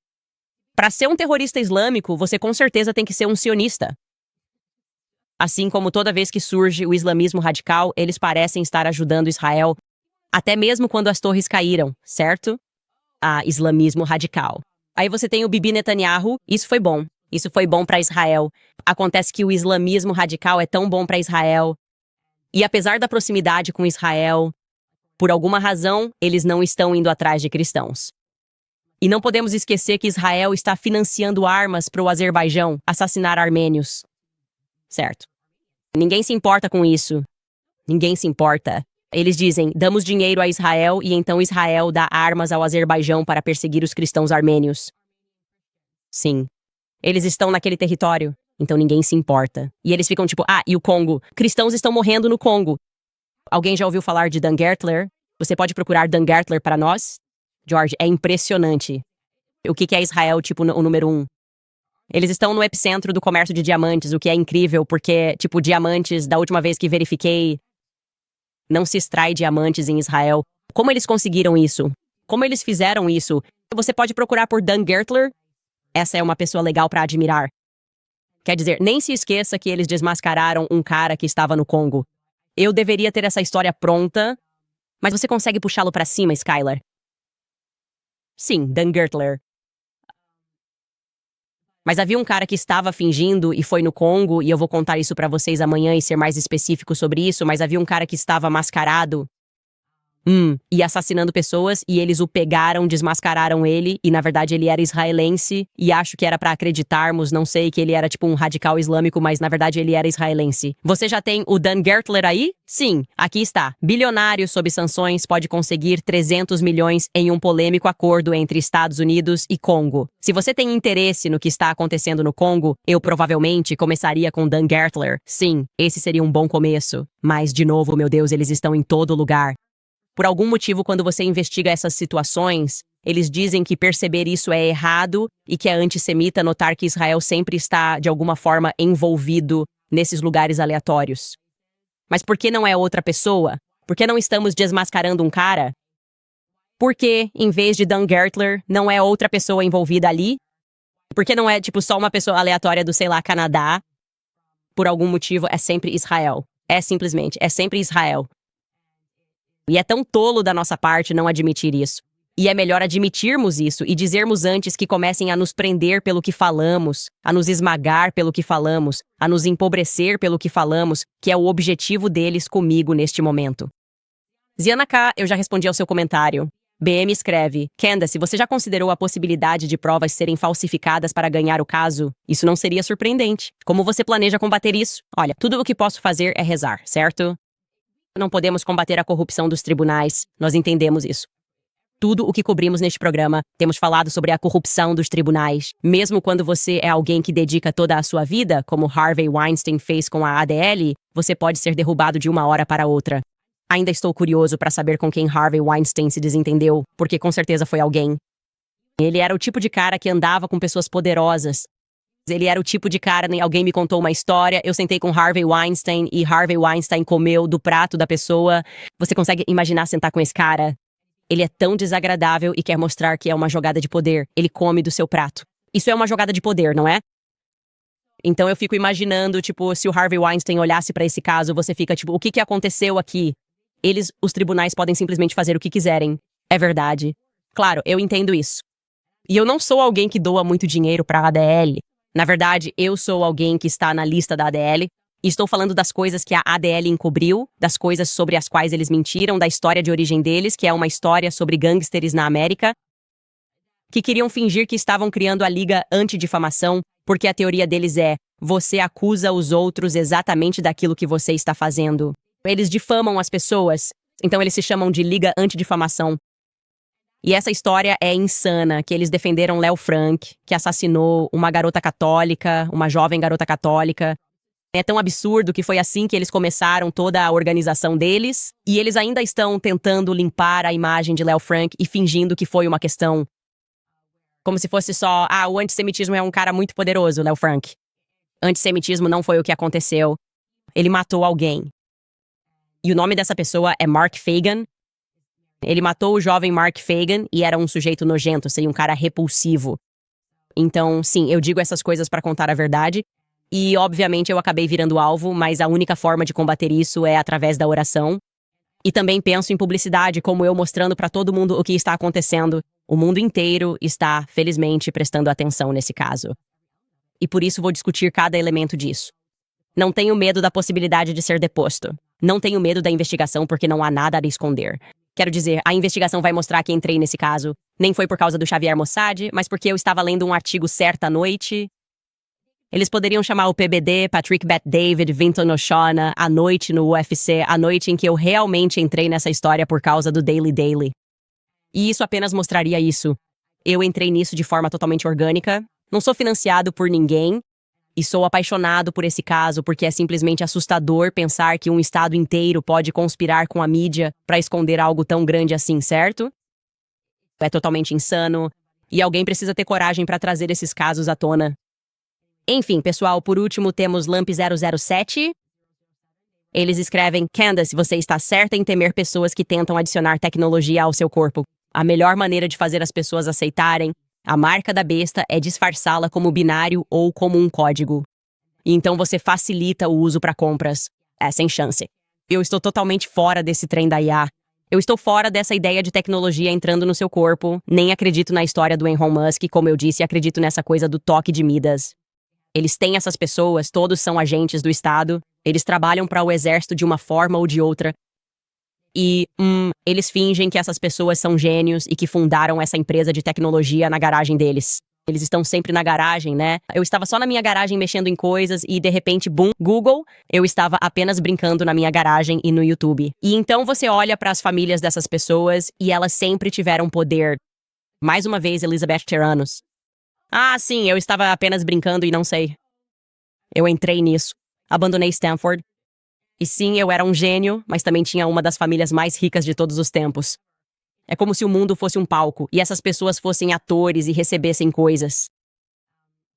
Para ser um terrorista islâmico, você com certeza tem que ser um sionista. Assim como toda vez que surge o islamismo radical, eles parecem estar ajudando Israel, até mesmo quando as torres caíram, certo? Islamismo radical. Aí você tem o Bibi Netanyahu, isso foi bom. Isso foi bom para Israel. Acontece que o islamismo radical é tão bom para Israel. E apesar da proximidade com Israel, por alguma razão, eles não estão indo atrás de cristãos. E não podemos esquecer que Israel está financiando armas para o Azerbaijão assassinar armênios. Certo. Ninguém se importa com isso. Ninguém se importa. Eles dizem, damos dinheiro a Israel e então Israel dá armas ao Azerbaijão para perseguir os cristãos armênios. Sim. Eles estão naquele território, então ninguém se importa. E eles ficam tipo, e o Congo? Cristãos estão morrendo no Congo. Alguém já ouviu falar de Dan Gertler? Você pode procurar Dan Gertler para nós? George, é impressionante. O que é Israel, tipo, o número 1? Eles estão no epicentro do comércio de diamantes, o que é incrível, porque, tipo, diamantes, da última vez que verifiquei, não se extrai diamantes em Israel. Como eles conseguiram isso? Como eles fizeram isso? Você pode procurar por Dan Gertler. Essa é uma pessoa legal para admirar. Quer dizer, nem se esqueça que eles desmascararam um cara que estava no Congo. Eu deveria ter essa história pronta, mas você consegue puxá-lo para cima, Skylar? Sim, Dan Gertler. Mas havia um cara que estava fingindo e foi no Congo, e eu vou contar isso para vocês amanhã e ser mais específico sobre isso, mas havia um cara que estava mascarado e assassinando pessoas, e eles o pegaram, desmascararam ele, e na verdade ele era israelense, e acho que era pra acreditarmos, não sei, que ele era tipo um radical islâmico, mas na verdade ele era israelense. Você já tem o Dan Gertler aí? Sim, aqui está. Bilionário sob sanções pode conseguir 300 milhões em um polêmico acordo entre Estados Unidos e Congo. Se você tem interesse no que está acontecendo no Congo, eu provavelmente começaria com Dan Gertler. Sim, esse seria um bom começo. Mas, de novo, meu Deus, eles estão em todo lugar. Por algum motivo, quando você investiga essas situações, eles dizem que perceber isso é errado e que é antissemita notar que Israel sempre está, de alguma forma, envolvido nesses lugares aleatórios. Mas por que não é outra pessoa? Por que não estamos desmascarando um cara? Por que, em vez de Dan Gertler, não é outra pessoa envolvida ali? Por que não é, tipo, só uma pessoa aleatória do, sei lá, Canadá? Por algum motivo, é sempre Israel. É simplesmente, é sempre Israel. E é tão tolo da nossa parte não admitir isso. E é melhor admitirmos isso e dizermos antes que comecem a nos prender pelo que falamos, a nos esmagar pelo que falamos, a nos empobrecer pelo que falamos, que é o objetivo deles comigo neste momento. Ziana K., eu já respondi ao seu comentário. BM escreve: Candace, você já considerou a possibilidade de provas serem falsificadas para ganhar o caso? Isso não seria surpreendente. Como você planeja combater isso? Olha, tudo o que posso fazer é rezar, certo? Não podemos combater a corrupção dos tribunais, nós entendemos isso. Tudo o que cobrimos neste programa, temos falado sobre a corrupção dos tribunais. Mesmo quando você é alguém que dedica toda a sua vida, como Harvey Weinstein fez com a ADL, você pode ser derrubado de uma hora para outra. Ainda estou curioso para saber com quem Harvey Weinstein se desentendeu, porque com certeza foi alguém. Ele era o tipo de cara que andava com pessoas poderosas. Ele era o tipo de cara, alguém me contou uma história, eu sentei com Harvey Weinstein e Harvey Weinstein comeu do prato da pessoa. Você consegue imaginar sentar com esse cara? Ele é tão desagradável e quer mostrar que é uma jogada de poder. Ele come do seu prato. Isso é uma jogada de poder, não é? Então eu fico imaginando, tipo, se o Harvey Weinstein olhasse pra esse caso, você fica tipo, o que aconteceu aqui? Os tribunais podem simplesmente fazer o que quiserem. É verdade. Claro, eu entendo isso. E eu não sou alguém que doa muito dinheiro pra ADL. Na verdade, eu sou alguém que está na lista da ADL. E estou falando das coisas que a ADL encobriu, das coisas sobre as quais eles mentiram, da história de origem deles, que é uma história sobre gangsters na América, que queriam fingir que estavam criando a Liga Antidifamação, porque a teoria deles é: você acusa os outros exatamente daquilo que você está fazendo. Eles difamam as pessoas, então eles se chamam de Liga Antidifamação. E essa história é insana, que eles defenderam Léo Frank, que assassinou uma garota católica, uma jovem garota católica. É tão absurdo que foi assim que eles começaram toda a organização deles, e eles ainda estão tentando limpar a imagem de Léo Frank e fingindo que foi uma questão como se fosse só, o antissemitismo é um cara muito poderoso, Léo Frank. Antissemitismo não foi o que aconteceu. Ele matou alguém. E o nome dessa pessoa é Mark Fagan. Ele matou o jovem Mark Fagan e era um sujeito nojento, seria um cara repulsivo. Então, sim, eu digo essas coisas para contar a verdade. E, obviamente, eu acabei virando alvo, mas a única forma de combater isso é através da oração. E também penso em publicidade, como eu mostrando para todo mundo o que está acontecendo. O mundo inteiro está, felizmente, prestando atenção nesse caso. E por isso vou discutir cada elemento disso. Não tenho medo da possibilidade de ser deposto. Não tenho medo da investigação porque não há nada a esconder. Quero dizer, a investigação vai mostrar que entrei nesse caso. Nem foi por causa do Xavier Mossad, mas porque eu estava lendo um artigo certa noite. Eles poderiam chamar o PBD, Patrick Bet-David, Vinton O'Shana, a noite no UFC, a noite em que eu realmente entrei nessa história por causa do Daily Daily. E isso apenas mostraria isso. Eu entrei nisso de forma totalmente orgânica, não sou financiado por ninguém, e sou apaixonado por esse caso porque é simplesmente assustador pensar que um estado inteiro pode conspirar com a mídia para esconder algo tão grande assim, certo? É totalmente insano, e alguém precisa ter coragem para trazer esses casos à tona. Enfim, pessoal, por último temos Lamp007. Eles escrevem: Candace, você está certa em temer pessoas que tentam adicionar tecnologia ao seu corpo. A melhor maneira de fazer as pessoas aceitarem a marca da besta é disfarçá-la como binário ou como um código. E então você facilita o uso para compras. É sem chance. Eu estou totalmente fora desse trem da IA. Eu estou fora dessa ideia de tecnologia entrando no seu corpo. Nem acredito na história do Elon Musk, como eu disse, acredito nessa coisa do toque de Midas. Eles têm essas pessoas, todos são agentes do Estado. Eles trabalham para o exército de uma forma ou de outra. E, eles fingem que essas pessoas são gênios e que fundaram essa empresa de tecnologia na garagem deles. Eles estão sempre na garagem, né? Eu estava só na minha garagem mexendo em coisas e, de repente, boom, Google, eu estava apenas brincando na minha garagem e no YouTube. E então você olha para as famílias dessas pessoas e elas sempre tiveram poder. Mais uma vez, Elizabeth Terranos. Sim, eu estava apenas brincando e não sei. Eu entrei nisso. Abandonei Stanford. E sim, eu era um gênio, mas também tinha uma das famílias mais ricas de todos os tempos. É como se o mundo fosse um palco e essas pessoas fossem atores e recebessem coisas.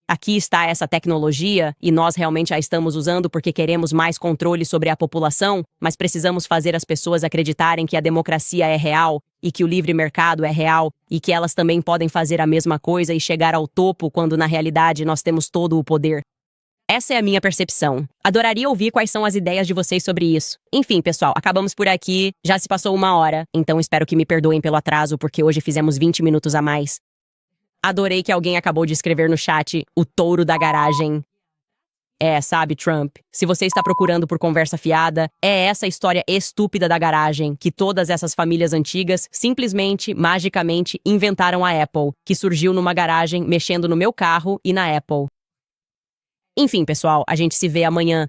Aqui está essa tecnologia e nós realmente a estamos usando porque queremos mais controle sobre a população, mas precisamos fazer as pessoas acreditarem que a democracia é real e que o livre mercado é real e que elas também podem fazer a mesma coisa e chegar ao topo quando na realidade nós temos todo o poder. Essa é a minha percepção. Adoraria ouvir quais são as ideias de vocês sobre isso. Enfim, pessoal, acabamos por aqui. Já se passou 1 hora, então espero que me perdoem pelo atraso, porque hoje fizemos 20 minutos a mais. Adorei que alguém acabou de escrever no chat o touro da garagem. Sabe, Trump, se você está procurando por conversa fiada, é essa história estúpida da garagem, que todas essas famílias antigas simplesmente, magicamente, inventaram a Apple, que surgiu numa garagem mexendo no meu carro e na Apple. Enfim, pessoal, a gente se vê amanhã.